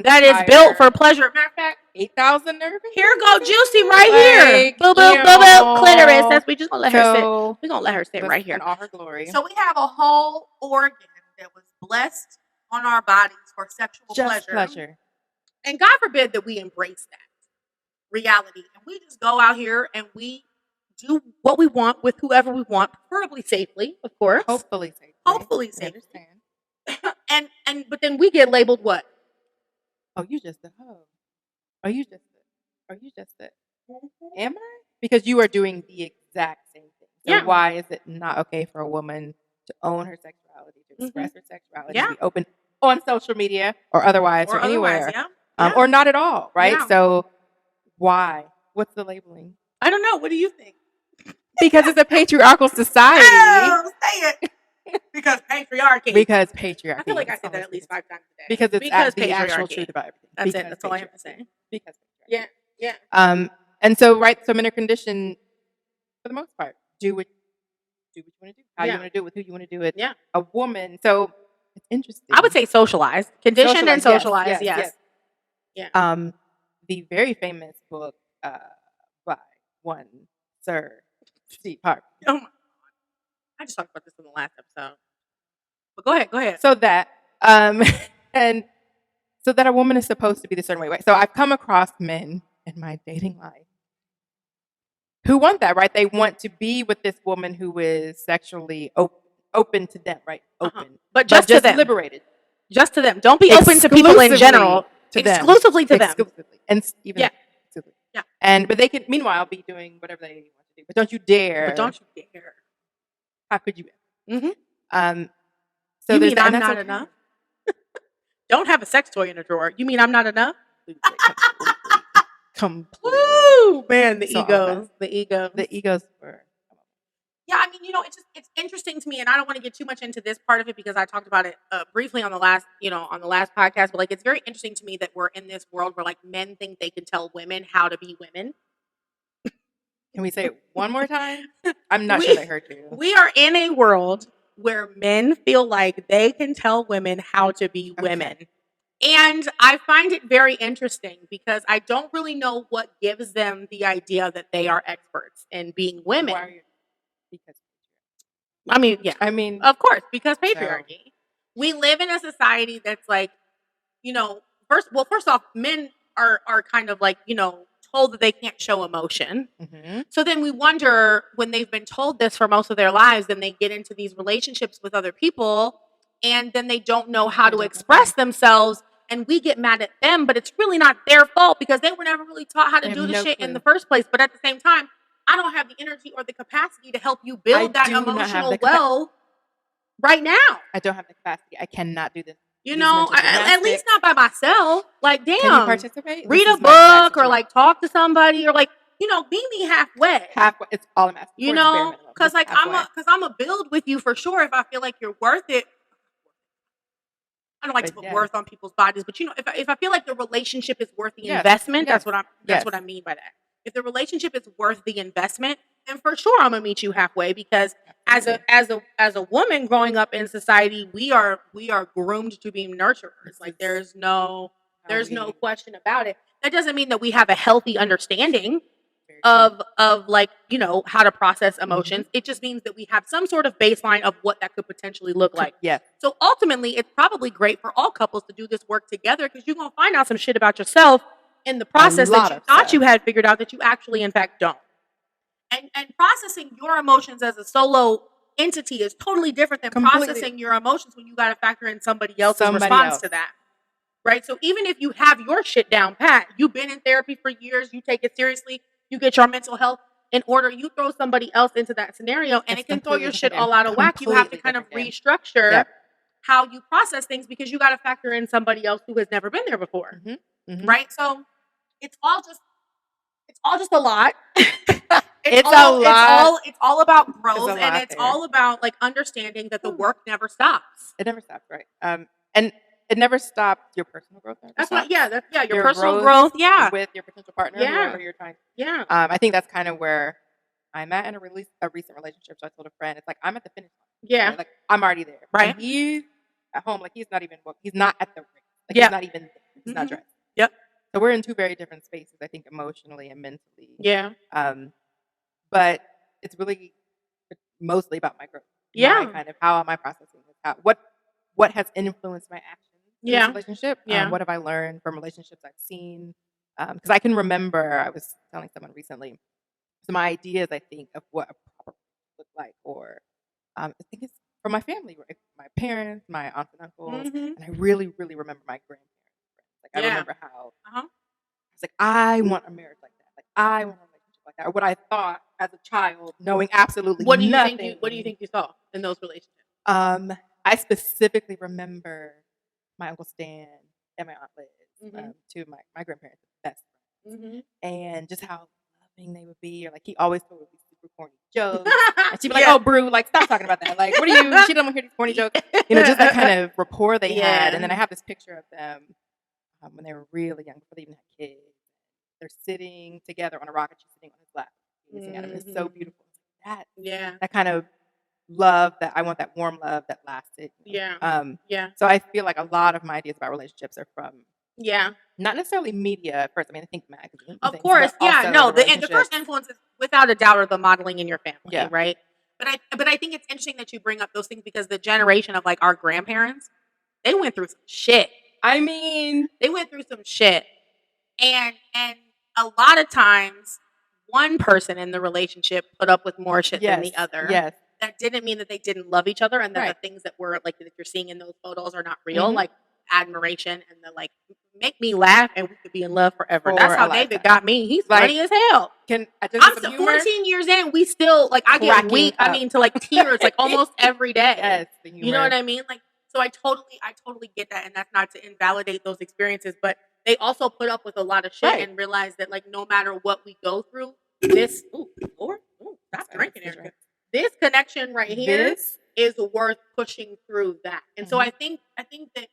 that is built for pleasure. Matter of fact, 8,000 nerves. Here go Juicy right here. Boo boo boo boo clitoris. That's we just gonna let her sit. We're gonna let her sit right here in all her glory. So we have a whole organ that was blessed on our bodies for sexual pleasure. And God forbid that we embrace that reality. And we just go out here and we do what we want with whoever we want, preferably safely, of course. Hopefully safely. Hopefully safely. and but then we get labeled what? Oh, you just a hoe. Are you just a Am I? Because you are doing the exact same thing. So why is it not okay for a woman to own her sexuality, to express her sexuality, to be open on social media or otherwise or anywhere? Or not at all, right? Yeah. So why? What's the labeling? I don't know. What do you think? Because it's a patriarchal society. Oh, say it. Because patriarchy. Because patriarchy. I feel like I said that at least 5 times a day. Because it's the actual truth about everything. That's it. That's all I have to say. Because patriarchy. Yeah. And so men are conditioned for the most part. Do what you want to do. How you want to do it, with who you want to do it. Yeah. A woman. So it's interesting. I would say socialized. Conditioned and socialized, yes. Yeah. The very famous book by one Sir Steve Harvey. Oh my God. I just talked about this in the last episode. But go ahead. So that and so that a woman is supposed to be the certain way. Right? So I've come across men in my dating life who want that, right? They want to be with this woman who is sexually open to them, right? Open. But just to them. Liberated. Just to them. Don't be open to people in general. Exclusively to them. And even exclusively. Yeah. But they can meanwhile be doing whatever they want to do. But don't you dare. How could you? Mm-hmm. So you mean I'm not enough? Don't have a sex toy in a drawer. You mean I'm not enough? Completely. Woo, man, the egos were. Yeah, I mean, it's interesting to me, and I don't want to get too much into this part of it because I talked about it briefly on the last podcast. But like, it's very interesting to me that we're in this world where like men think they can tell women how to be women. Can we say it one more time? I'm not sure I heard you. We are in a world where men feel like they can tell women how to be women. And I find it very interesting because I don't really know what gives them the idea that they are experts in being women. Because of course, because patriarchy. So. We live in a society that's like, first off, men are kind of like, told that they can't show emotion. Mm-hmm. So then we wonder when they've been told this for most of their lives, then they get into these relationships with other people and then they don't know how to express themselves. And we get mad at them, but it's really not their fault because they were never really taught how to do the shit in the first place. But at the same time, I don't have the energy or the capacity to help you build that emotional well right now. I don't have the capacity. I cannot do this. At least not by myself. Like, damn. Can you participate? Read a book or like talk to somebody or like, meet me halfway. Halfway. It's all I'm asking. Because like I'm a build with you for sure if I feel like you're worth it. I don't like to put worth on people's bodies, but if I feel like the relationship is worth the investment, that's what I mean by that. If the relationship is worth the investment, then for sure I'm gonna meet you halfway because as a woman growing up in society, we are groomed to be nurturers. Like there's no question about it. That doesn't mean that we have a healthy understanding of like, how to process emotions. Mm-hmm. It just means that we have some sort of baseline of what that could potentially look like. Yeah. So ultimately, it's probably great for all couples to do this work together because you're going to find out some shit about yourself in the process that you thought you had figured out that you actually, in fact, don't. And processing your emotions as a solo entity is totally different than processing your emotions when you got to factor in somebody else's response to that. Right? So even if you have your shit down pat, you've been in therapy for years, you take it seriously, you get your mental health in order, you throw somebody else into that scenario and it can throw your shit all out of whack. You have to kind of restructure how you process things because you got to factor in somebody else who has never been there before. Mm-hmm. Mm-hmm. Right? So it's all just a lot. It's all about growth and it's all about like understanding that the work never stops. It never stops, right? And it never stopped your personal growth. That's what, your personal growth, with your potential partner, whoever you're trying. Yeah. I think that's kind of where I'm at in a recent relationship. So I told a friend, it's like I'm at the finish line. Yeah. Right? Like I'm already there. Right. And he's at home, like he's not at the race. Like he's not even there. He's not dressed. Yep. So we're in two very different spaces, I think, emotionally and mentally. Yeah. But it's really mostly about my growth. Yeah. Kind of how am I processing this? what has influenced my actions in this relationship. Yeah. What have I learned from relationships I've seen? Because I can remember, I was telling someone recently, some ideas, I think, of what a proper look like, or I think it's from my family, right? My parents, my aunts and uncles, and I really, really remember my grandparents. Like, I remember how it's like, I want a marriage like that. Like, I want a relationship like that. Or what I thought as a child, knowing absolutely nothing. What do you think you saw in those relationships? I specifically remember my Uncle Stan and my Aunt Liz, two of my grandparents' best friends, and just how loving they would be. Or like, he always told me super corny jokes, and she'd be like, "Oh, Brew, like, stop talking about that. Like, what are you? She don't want to hear these corny jokes." Just that kind of rapport they had. And then I have this picture of them when they were really young, before they even had kids. They're sitting together on a rock, and she's sitting on his lap, gazing at him. It's so beautiful. That kind of love, that I want, that warm love that lasted. So I feel like a lot of my ideas about relationships are from not necessarily media at first. I mean, I think magazines. Of course, the first influences, without a doubt, are the modeling in your family, right? But I think it's interesting that you bring up those things, because the generation of like our grandparents, they went through some shit. I mean, they went through some shit, and a lot of times, one person in the relationship put up with more shit than the other. Yes. That didn't mean that they didn't love each other, and that the things that were like that you're seeing in those photos are not real, like admiration and the like, make me laugh and we could be in love forever. That's how David got me. He's funny as hell. I'm still 14 years in, we still like, I get weak. I mean, to like tears like almost every day. You know what I mean? Like, so I totally get that, and that's not to invalidate those experiences, but they also put up with a lot of shit and realize that like no matter what we go through, this stop drinking, Erica. This connection right here is worth pushing through that. And so I think that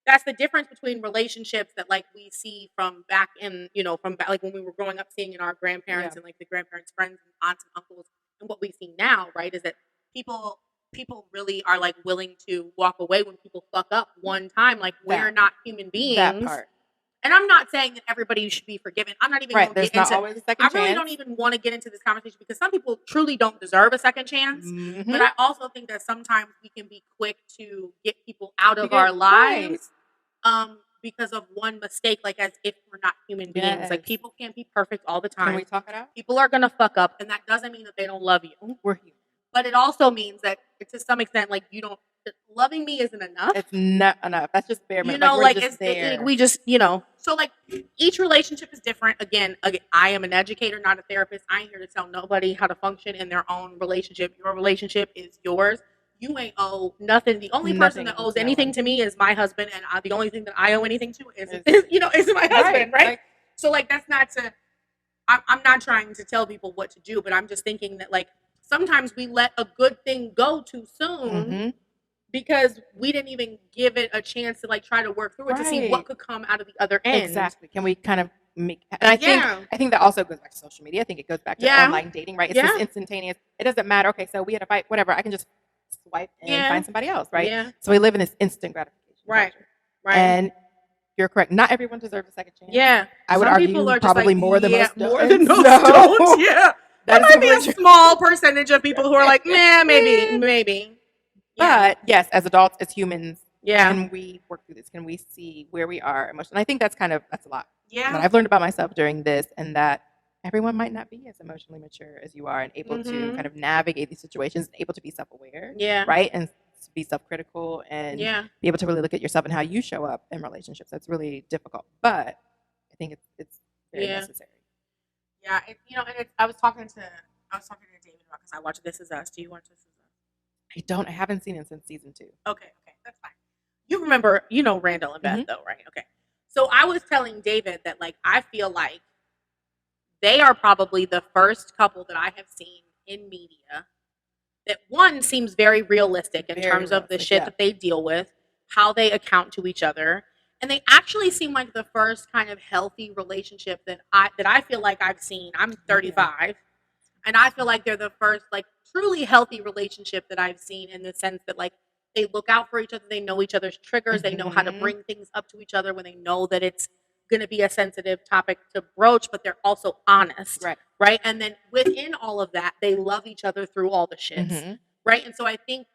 that's the difference between relationships that like we see from back in, from back, like when we were growing up, seeing in our grandparents and like the grandparents' friends and aunts and uncles, and what we see now, right, is that people really are like willing to walk away when people fuck up one time. Like, we're not human beings. That part. And I'm not saying that everybody should be forgiven. I'm not even going to get into. Always a second chance. I really don't even want to get into this conversation, because some people truly don't deserve a second chance. But I also think that sometimes we can be quick to get people out of our lives because of one mistake, like as if we're not human beings. Like, people can't be perfect all the time. Can we talk it out? People are going to fuck up, and that doesn't mean that they don't love you. We're human. But it also means that to some extent, like, you don't. Loving me isn't enough. It's not enough. That's just bare minimum. Like it's there. We just, So like, each relationship is different. Again, I am an educator, not a therapist. I ain't here to tell nobody how to function in their own relationship. Your relationship is yours. You ain't owe nothing. The only person that owes anything to me is my husband, and the only thing that I owe anything to is my husband, right? So like, that's not to. I'm not trying to tell people what to do, but I'm just thinking that like sometimes we let a good thing go too soon. Because we didn't even give it a chance to like try to work through it to see what could come out of the other end. Exactly. Can we kind of make? And I think that also goes back to social media. I think it goes back to online dating, right? It's this instantaneous. It doesn't matter. Okay, so we had a fight, whatever. I can just swipe and find somebody else, right? Yeah. So we live in this instant gratification culture. Right. And you're correct. Not everyone deserves a second chance. Yeah. I would argue probably like, more than most don't. More than most don't. Yeah. There might be a small percentage of people who are like, maybe. But yes, as adults, as humans, can we work through this? Can we see where we are emotionally? I think that's a lot. Yeah. That I've learned about myself during this, and that everyone might not be as emotionally mature as you are, and able to kind of navigate these situations, and able to be self-aware. Yeah. Right. And to be self-critical, and be able to really look at yourself and how you show up in relationships. That's really difficult, but I think it's very necessary. Yeah. And I was talking to David about, because I watched This Is Us. Do you watch This Is Us? I haven't seen it since season 2. Okay, that's fine. You remember, Randall and Beth though, right? Okay. So I was telling David that like, I feel like they are probably the first couple that I have seen in media that, one, seems very realistic in terms of the shit that they deal with, how they account to each other. And they actually seem like the first kind of healthy relationship that I feel like I've seen. I'm 35. And I feel like they're the first like truly healthy relationship that I've seen, in the sense that like they look out for each other, they know each other's triggers, they know how to bring things up to each other when they know that it's going to be a sensitive topic to broach, but they're also honest, right? And then within all of that, they love each other through all the shits, right? And so I think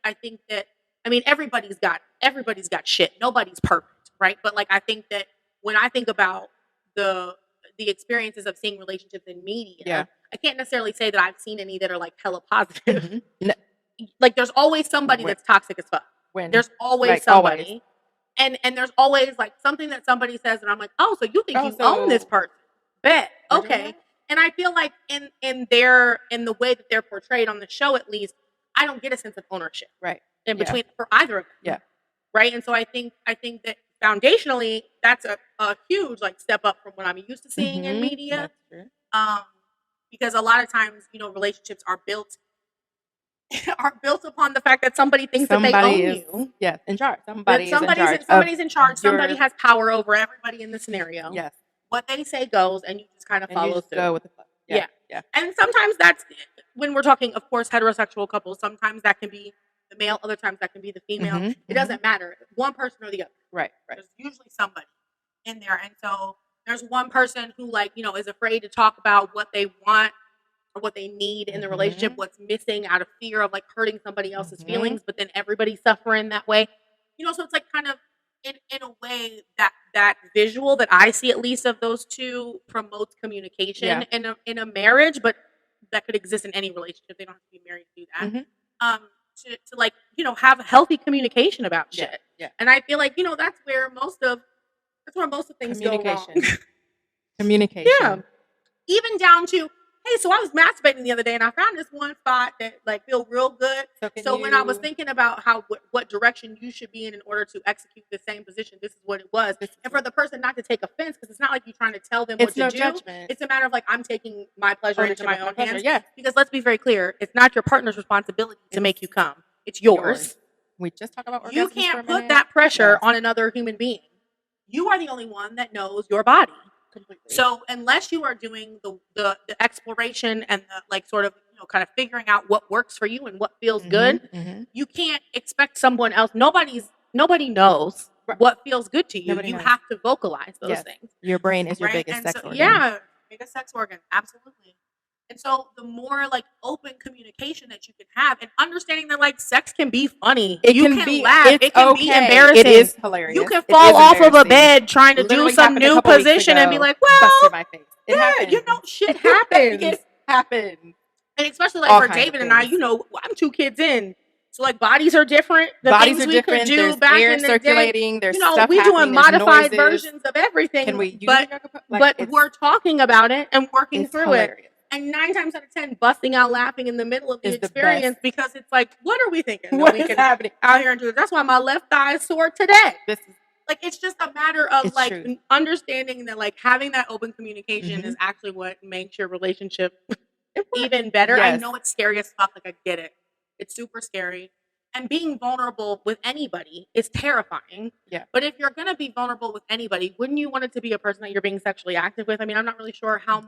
that, I mean, everybody's got everybody's got shit. Nobody's perfect, right? But like I think that when I think about the experiences of seeing relationships in media, I can't necessarily say that I've seen any that are like hella positive. No. Like there's always somebody that's toxic as fuck. There's always like, somebody. Always. And there's always like something that somebody says and I'm like, oh, so you think you own this person. Bet. Okay. And I feel like in the way that they're portrayed on the show, at least, I don't get a sense of ownership. Right. In between for either of them. Yeah. Right. And so I think that foundationally that's a huge like step up from what I'm used to seeing in media. That's true. Because a lot of times, relationships are built upon the fact that somebody thinks that they own you. Yes, in charge. Somebody's in charge. Somebody has power over everybody in the scenario. Yes. What they say goes, and you just kind of follow through. Go with the flow. Yeah. And sometimes that's when we're talking, of course, heterosexual couples. Sometimes that can be the male. Other times that can be the female. It doesn't matter. One person or the other. Right. There's usually somebody in there, and so there's one person who, is afraid to talk about what they want or what they need in the relationship, what's missing out of fear of hurting somebody else's feelings, but then everybody's suffering that way. So it's kind of in a way that visual that I see, at least, of those two promotes communication in a marriage, but that could exist in any relationship. They don't have to be married to do that. To have healthy communication about shit. Yeah. And I feel like, that's where most of things go wrong. Communication. Yeah. Even down to, hey, so I was masturbating the other day and I found this one spot that feel real good. So when I was thinking about what direction you should be in order to execute the same position, this is what it was. And for the person not to take offense, because it's not like you're trying to tell them what to do. Judgment. It's a matter of I'm taking my pleasure into my own hands. Yeah. Because let's be very clear, it's not your partner's responsibility to make you come. It's yours. We just talked about orgasms. You can't put that pressure on another human being. You are the only one that knows your body. Completely. So unless you are doing the exploration and the sort of kind of figuring out what works for you and what feels good, you can't expect someone else. Nobody knows what feels good to you. Nobody knows. Have to vocalize those things. Your brain is your biggest sex organ. Yeah, biggest sex organ, absolutely. And so the more open communication that you can have, and understanding that sex can be funny, you can laugh, it can be embarrassing, it is hilarious. You can fall off of a bed trying to do some new position and be like, well, my face. It happens. Shit happens. It happens. And especially for David and I, I'm 2 kids in. So bodies are different. The bodies things are we different. could do there's back air in the circulating. day, There's stuff we doing modified versions of everything. Can we? But we're talking about it and working through it. And 9 times out of 10, busting out laughing in the middle of the experience because it's what are we thinking? What is happening out here and do it? That's why my left thigh is sore today. It's just a matter of understanding that having that open communication is actually what makes your relationship even better. Yes. I know it's scary as fuck. I get it. It's super scary. And being vulnerable with anybody is terrifying. Yeah. But if you're going to be vulnerable with anybody, wouldn't you want it to be a person that you're being sexually active with? I mean, I'm not really sure how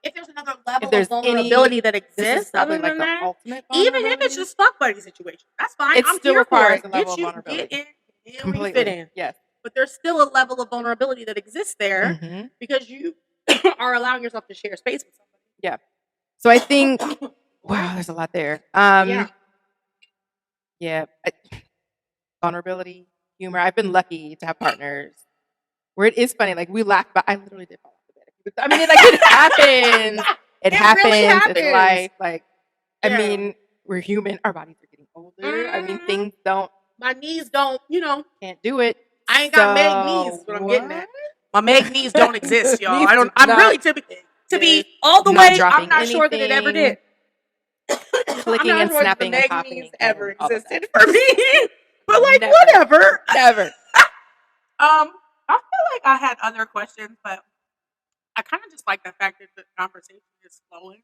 if there's another level of vulnerability that exists other than that, even if it's just fuck buddy situation, that's fine. It still requires a level of vulnerability. Get in, completely. Fit in. Yes. But there's still a level of vulnerability that exists there because you are allowing yourself to share space with somebody. Yeah. So I think, wow, there's a lot there. Yeah. Vulnerability, humor. I've been lucky to have partners where it is funny. We laugh, but I literally did fall off the bed. I mean, it happens. It happens. Really happens. It's life. I mean, we're human. Our bodies are getting older. I mean, things don't. My knees don't, can't do it. I ain't got Meg knees. What I'm getting at. My Meg knees don't exist, y'all. I'm really to be all the way. I'm not sure that it ever did. Clicking and snapping and popping ever existed for me. But whatever. Never. I feel like I had other questions, but I kind of just like the fact that the conversation is flowing.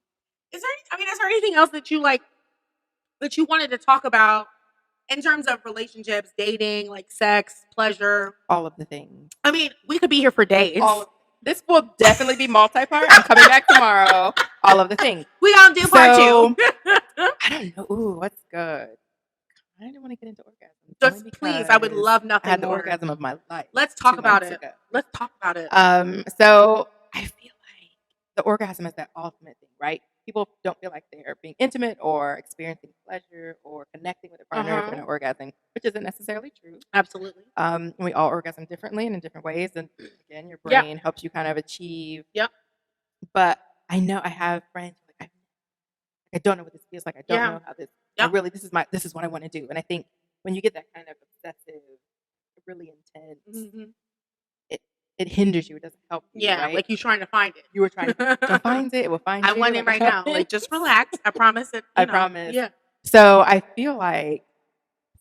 Is there anything else that you that you wanted to talk about in terms of relationships, dating, sex, pleasure? All of the things. I mean, we could be here for days. This will definitely be multi-part. I'm coming back tomorrow. All of the things. We gonna do part 2. I don't know. Ooh, what's good? I don't want to get into orgasms. Just please, I would love nothing more. I had the more. orgasm of my life. Let's talk about it. Let's talk about it. So I feel like the orgasm is that ultimate thing, right? people don't feel like they're being intimate or experiencing pleasure or connecting with a partner when they're orgasming, which isn't necessarily true. Absolutely. We all orgasm differently and in different ways, and again, your brain helps you kind of achieve. Yep. But I know I have friends like I don't know what this feels like. I don't know how this. I really this is what I want to do. And I think when you get that kind of obsessive, really intense, it hinders you. It doesn't help you. Yeah, right? like you're trying to find it. You were trying to find it. It will find you. I want it right now. Like, just relax. I promise it. I promise. Yeah. So I feel like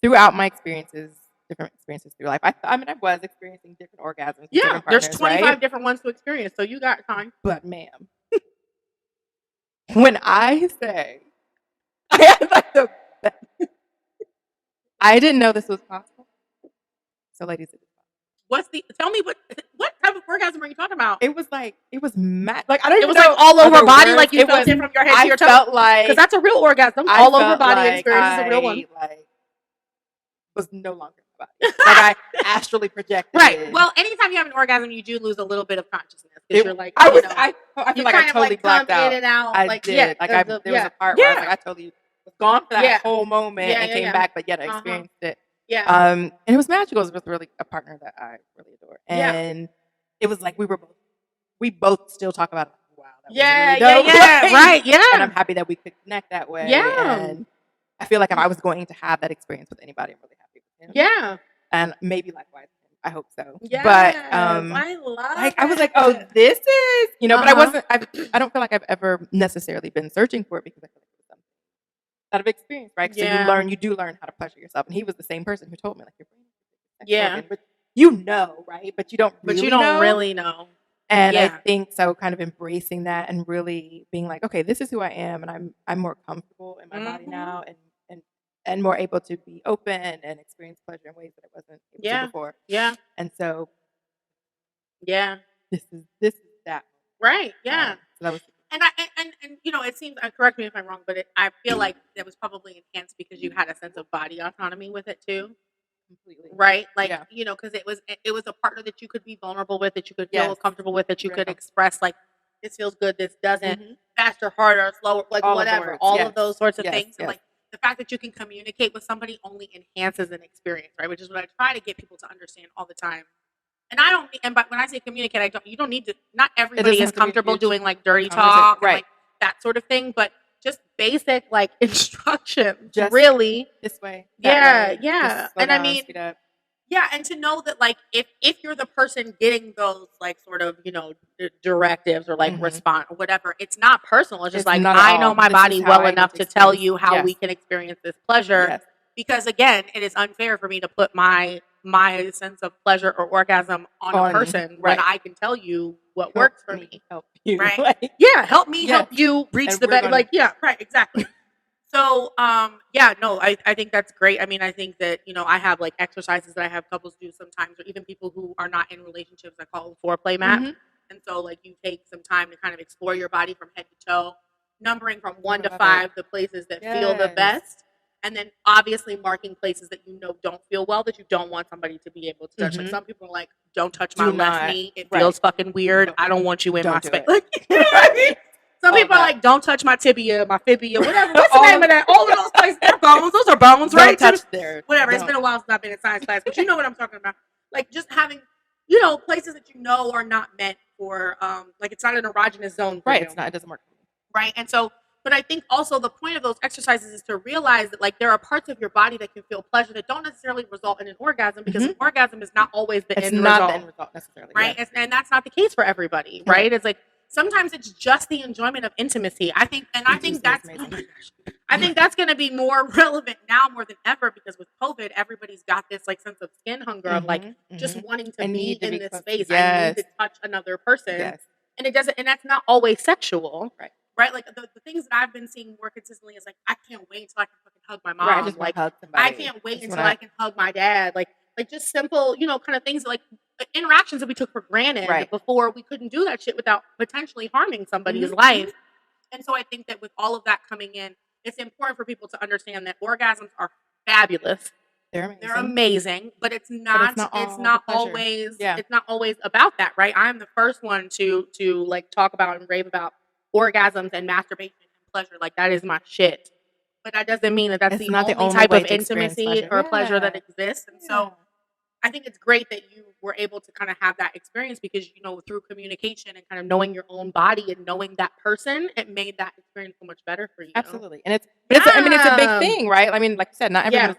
throughout my experiences, different experiences through life, I mean, I was experiencing different orgasms. Yeah, different there's partners, 25 right? different ones to experience, so you got time. But ma'am, when I say I had like the I didn't know this was possible. So ladies, tell me what type of orgasm are you talking about? It was mad. Like I don't even know. It was like all over body, like you felt it from your head to your toe. I felt like, because that's a real orgasm. All over body experience is a real one. Like was no longer body. Like I astrally projected. Right. Well, anytime you have an orgasm, you do lose a little bit of consciousness because you're like, I feel like I totally blacked out. In and out. I like, did. Yeah, like there was a part where I was like, I totally was gone for that whole moment and came back, but yet I experienced it. Yeah. And it was magical. It was with really a partner that I really adore. And it was like we both still talk about it. Wow. That was really dope. Right. Yeah. And I'm happy that we could connect that way. Yeah. And I feel like if I was going to have that experience with anybody, I'm really happy with him. Yeah. And maybe likewise. I hope so. Yeah. But I love like I was like, oh, this is but I wasn't I don't feel like I've ever necessarily been searching for it because I feel like it was something out of experience, right? So you do learn how to pleasure yourself. And he was the same person who told me, like, your brain is organ, but right? But you don't really know. And I think so kind of embracing that and really being like, okay, this is who I am, and I'm more comfortable in my body now and more able to be open and experience pleasure in ways that I wasn't able to before. Yeah. And so this is that. Right. Yeah. So that was and it seems, correct me if I'm wrong, but I feel like it was probably enhanced because you had a sense of body autonomy with it too. Completely. Right? Like, because it was a partner that you could be vulnerable with, that you could feel comfortable with, that you could express like, this feels good, this doesn't, faster, harder, slower, like all whatever, all of those sorts of things. And like the fact that you can communicate with somebody only enhances an experience, right? Which is what I try to get people to understand all the time. And but when I say communicate, you don't need to, not everybody is comfortable doing like dirty talk, right? Like that sort of thing, but just basic like instruction, just really this way. Yeah. And I mean, and to know that like if you're the person getting those like sort of directives or like response or whatever, it's not personal. It's just like I know my body well enough to tell you how we can experience this pleasure. Because again, it is unfair for me to put my sense of pleasure or orgasm on a person when I can tell you what works for me. Help you, right? Like, help me help you reach the bed. Like, right, exactly. So, I think that's great. I mean, I think that, I have like exercises that I have couples do sometimes, or even people who are not in relationships. I call it Foreplay Map. And so like you take some time to kind of explore your body from head to toe, numbering from 1 to 5 the places that feel the best. And then obviously marking places that don't feel well, that you don't want somebody to be able to touch. Like some people are like, don't touch my left knee. It feels fucking weird. I don't want you in my space. Like, you know what I mean? Some people are like, don't touch my tibia, my fibia, whatever. What's the name of that? All of those places, they're bones. Those are bones, right? Touch there. Whatever. It's been a while since I've been in science class, but you know what I'm talking about. Like just having, places that are not meant for, like it's not an erogenous zone. Right. It's not. It doesn't work. Right. And so, but I think also the point of those exercises is to realize that like there are parts of your body that can feel pleasure that don't necessarily result in an orgasm, because an orgasm is not always the end result. It's not the end result necessarily. Right. Yeah. And that's not the case for everybody. Right. It's like sometimes it's just the enjoyment of intimacy. I think that's oh my gosh. I think that's going to be more relevant now more than ever, because with COVID, everybody's got this like sense of skin hunger of like just wanting to be in this space. I need to touch another person. And and that's not always sexual. Right? Like the things that I've been seeing more consistently is like, I can't wait until I can fucking hug my mom. Right, I just like, hug somebody. I can't wait until I can hug my dad. Like just simple, kind of things like interactions that we took for granted before. We couldn't do that shit without potentially harming somebody's life. And so I think that with all of that coming in, it's important for people to understand that orgasms are fabulous. They're amazing, but it's not always about that, right? I'm the first one to like talk about and rave about orgasms and masturbation and pleasure. Like, that is my shit. But that doesn't mean that that's It's the not only the only type way of to experience intimacy pleasure. or pleasure that Yeah. exists. And Yeah. so I think it's great that you were able to kind of have that experience because, you know, through communication and kind of knowing your own body and knowing that person, it made that experience so much better for you. Absolutely. And it's a big thing, right? I mean, like you said, not everyone is,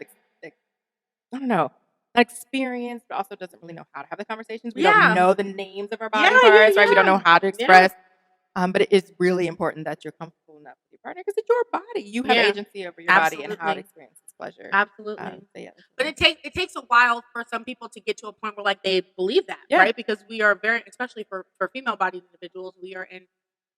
I don't know, not experienced, but also doesn't really know how to have the conversations. We don't know the names of our body parts, right? We don't know how to express. But it is really important that you're comfortable enough with your partner because it's your body. You have agency over your body and how to experience this pleasure. Absolutely. But it it takes a while for some people to get to a point where like they believe that, right? Because we are very, especially for female-bodied individuals, we are in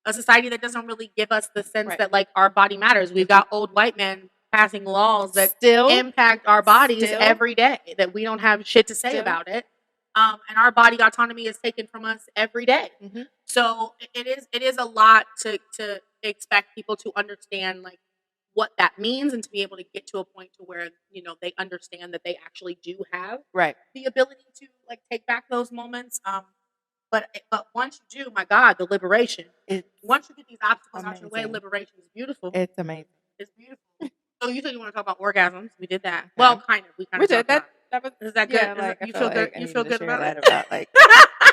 a society that doesn't really give us the sense that like our body matters. We've got old white men passing laws that still impact our bodies every day, that we don't have shit to say about it. And our body autonomy is taken from us every day. So it is a lot to expect people to understand like what that means and to be able to get to a point to where, you know, they understand that they actually do have the ability to like take back those moments. But once you do, my God, the liberation. Once you get these obstacles out your way, liberation is beautiful. It's amazing. It's beautiful. So you said you want to talk about orgasms. We did that. Okay. Well, kind of. We did that. Is that good? Like, you feel good? You feel good about it? Like,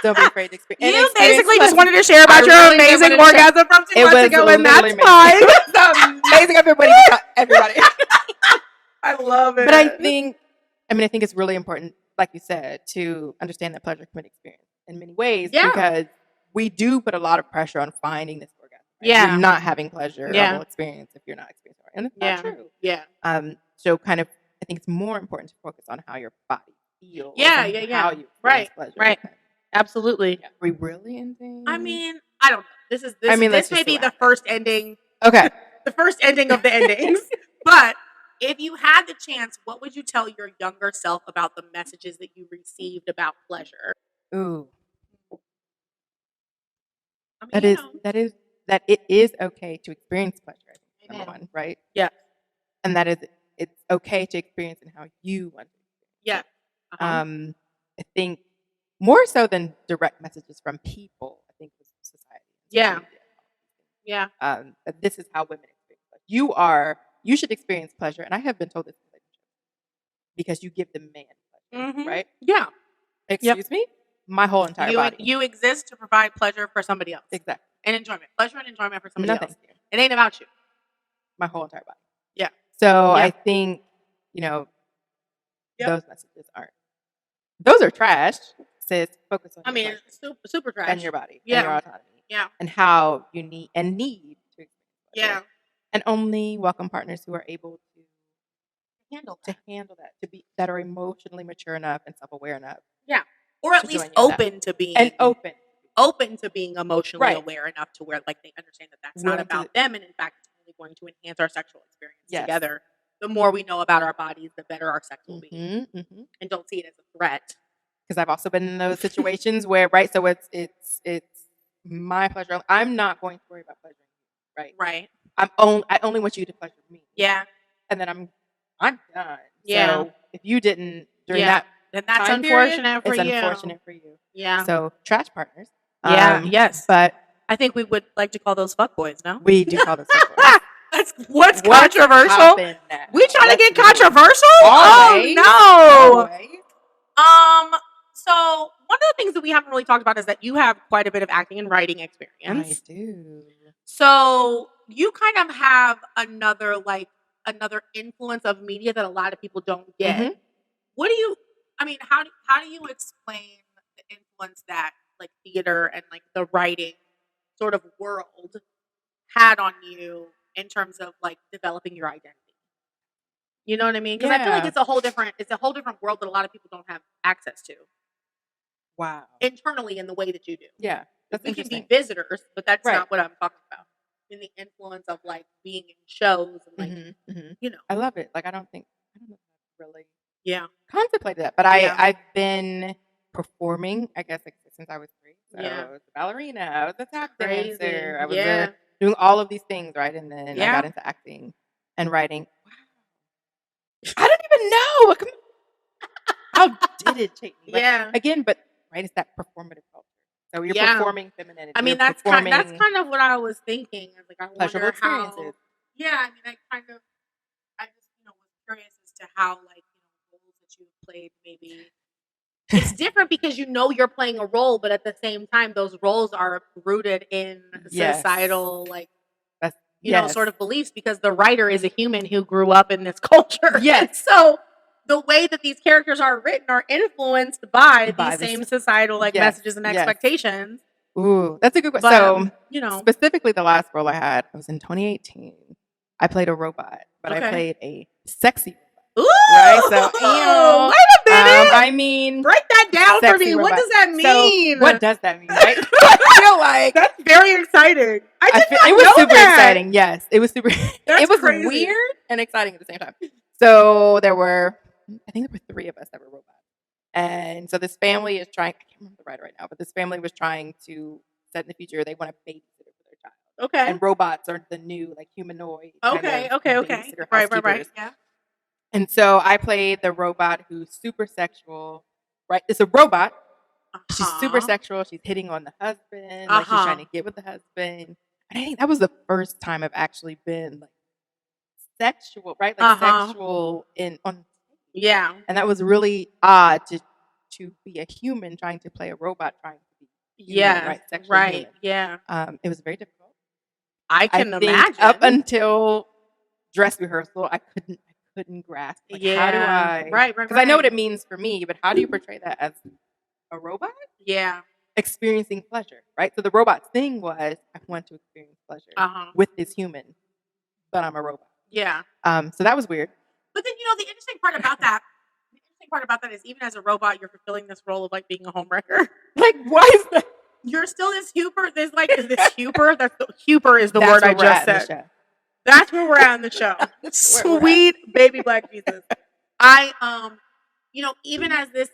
don't be afraid to experience. You basically just wanted to share about your amazing orgasm from 2 months ago, and that's fine. It's amazing. Everybody. I love it. But I think it's really important, like you said, to understand that pleasure can be experienced in many ways because we do put a lot of pressure on finding this orgasm. Right? You're not having pleasure or experience if you're not experiencing it. And it's not true. So kind of, I think it's more important to focus on how your body feels. How you experience pleasure. Right. Absolutely. Are we really ending? I mean, I don't know. This may be the first ending. Okay. The first ending of the endings. But if you had the chance, what would you tell your younger self about the messages that you received about pleasure? Ooh. I mean, that it is okay to experience pleasure, I think, number one, right? Yeah. And that is it's okay to experience in how you want to experience. Yeah. I think more so than direct messages from people, I think was society. Yeah. That this is how women experience pleasure. You should experience pleasure, and I have been told this in relationships because you give the man pleasure, right? Yeah. Excuse me? My whole entire body. You exist to provide pleasure for somebody else. Exactly. And enjoyment. Pleasure and enjoyment for somebody else. You. It ain't about you. My whole entire body. Yeah. So I think, those messages aren't. Those are trash. Says focus on your super trash. And your body. And your autonomy. Yeah. And how you need to experience pleasure. Yeah. And only welcome partners who are able to handle that, that are emotionally mature enough and self-aware enough. Yeah. Or at least open to being to being emotionally aware enough to where like they understand that that's not about them, and in fact it's only going to enhance our sexual experience together. The more we know about our bodies, the better our sex will be, and don't see it as a threat. Because I've also been in those situations where so it's my pleasure. I'm not going to worry about pleasuring you, right? Right. I only want you to pleasure me. Yeah. And then I'm done. Yeah. So if you didn't during that, then that's time unfortunate period, for you. It's unfortunate for you. Yeah. So trash partners. Yes. But I think we would like to call those fuckboys, no? We do call those fuckboys. What's controversial? We trying to get controversial? Always. Oh no. So one of the things that we haven't really talked about is that you have quite a bit of acting and writing experience. I do. So you kind of have another influence of media that a lot of people don't get. How do you explain the influence that like theater and like the writing sort of world had on you in terms of like developing your identity? You know what I mean? Because I feel like it's a whole different world that a lot of people don't have access to. Wow. Internally in the way that you do. Yeah. We can be visitors, but that's not what I'm talking about. In the influence of like being in shows and like I love it. Like I don't know if I've really contemplated that. But I've been performing, I guess, like, since I was 3. So I was a ballerina, I was a tap dancer, I was doing all of these things, right? And then I got into acting and writing. Wow. I don't even know. How did it take me? Again, but right, it's that performative culture. So you're performing femininity. I mean, that's kind of what I was thinking. Like, I wonder how. Yeah, I mean, I just was curious as to how roles that you played maybe. It's different because you're playing a role, but at the same time, those roles are rooted in societal sort of beliefs because the writer is a human who grew up in this culture. Yes. So the way that these characters are written are influenced by these same societal messages and expectations. Ooh, that's a good question. So, specifically the last role I had, I was in 2018. I played a robot, but I played a sexy robot. Ooh, right? So, wait a minute. I mean, break that down for me. Robot. What does that mean? So, what does that mean, right? I feel like that's very exciting. It was super exciting. Yes, it was super. It was crazy. Weird and exciting at the same time. So I think there were 3 of us that were robots. And so this family is trying, I can't remember the writer right now, but this family was trying to set in the future, they want a babysitter for their child. Okay. And robots are the new, humanoid. Okay. Right. Yeah. And so I played the robot who's super sexual, right? It's a robot. She's super sexual. She's hitting on the husband. She's trying to get with the husband. And I think that was the first time I've actually been, sexual, right? Sexual on. Yeah. And that was really odd to be a human trying to play a robot trying to be human, right? Sexual human. Yeah. It was very difficult. I can imagine. Up until dress rehearsal, I couldn't grasp. How do I? Right. Because I know what it means for me, but how do you portray that as a robot? Yeah. Experiencing pleasure, right? So the robot thing was I want to experience pleasure with this human, but I'm a robot. Yeah. So that was weird. But then, the interesting part about that is even as a robot, you're fulfilling this role of being a homewrecker. Why is that? You're still this huper. There's this huper. Huper is the word I just said. That's where we're at in the show. Sweet baby black Jesus. I even as this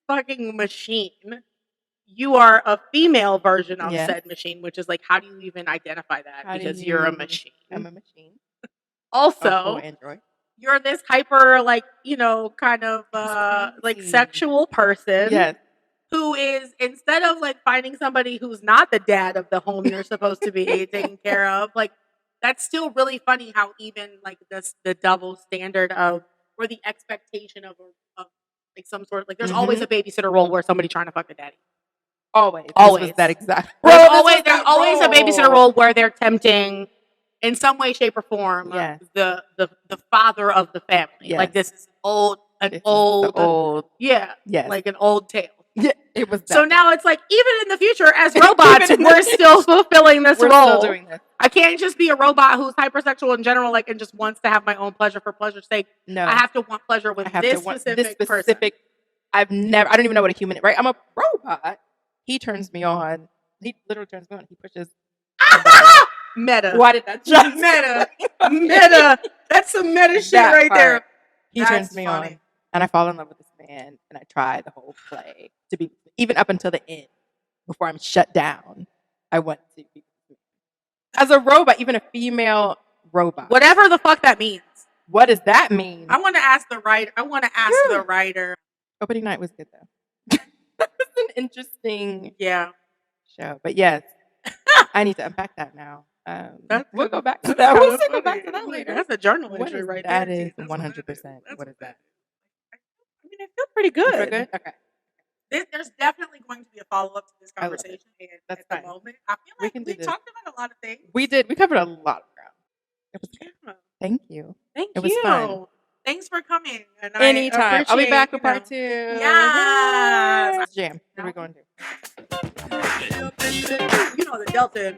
fucking machine, you are a female version of said machine, which is how do you even identify that? Because you're a machine. I'm a machine. Also, you're this hyper, kind of sexual person. Yes. Who is, instead of finding somebody who's not the dad of the home you're supposed to be taking care of, that's still really funny how even the double standard of, or the expectation of some sort of, there's always a babysitter role where somebody trying to fuck the daddy. Always. That exact. There's always a babysitter role where they're tempting, in some way, shape, or form, the father of the family. Yes. This is old, an old tale. Yeah, it was. So now it's even in the future, as robots, we're still fulfilling this role. We're still doing this. I can't just be a robot who's hypersexual in general, and just wants to have my own pleasure for pleasure's sake. No, I have to want pleasure with this specific person. I don't even know what a human is, right? I'm a robot. He turns me on. He literally turns me on. He pushes. Meta. Why did that just meta? That's some meta shit right there. He turns me on, and I fall in love with this man, and I try the whole play to be, even up until the end, before I'm shut down. I want to be as a robot, even a female robot. Whatever the fuck that means. What does that mean? I want to ask the writer. The writer. Opening night was good though. That was an interesting show, but yes, I need to unpack that now. We'll go back to that. We'll go back to that later. That's a journal entry right there. That is 100%. What is that? I mean, I feel pretty good. Good? Okay. There's definitely going to be a follow-up to this conversation. And that's at the moment, I feel like we talked about a lot of things. We did. We covered a lot of ground. It was Thank you. It was fun. Thanks for coming. And anytime. I'll be back with part 2. Yeah. Jam. What are we going to do? The Delta.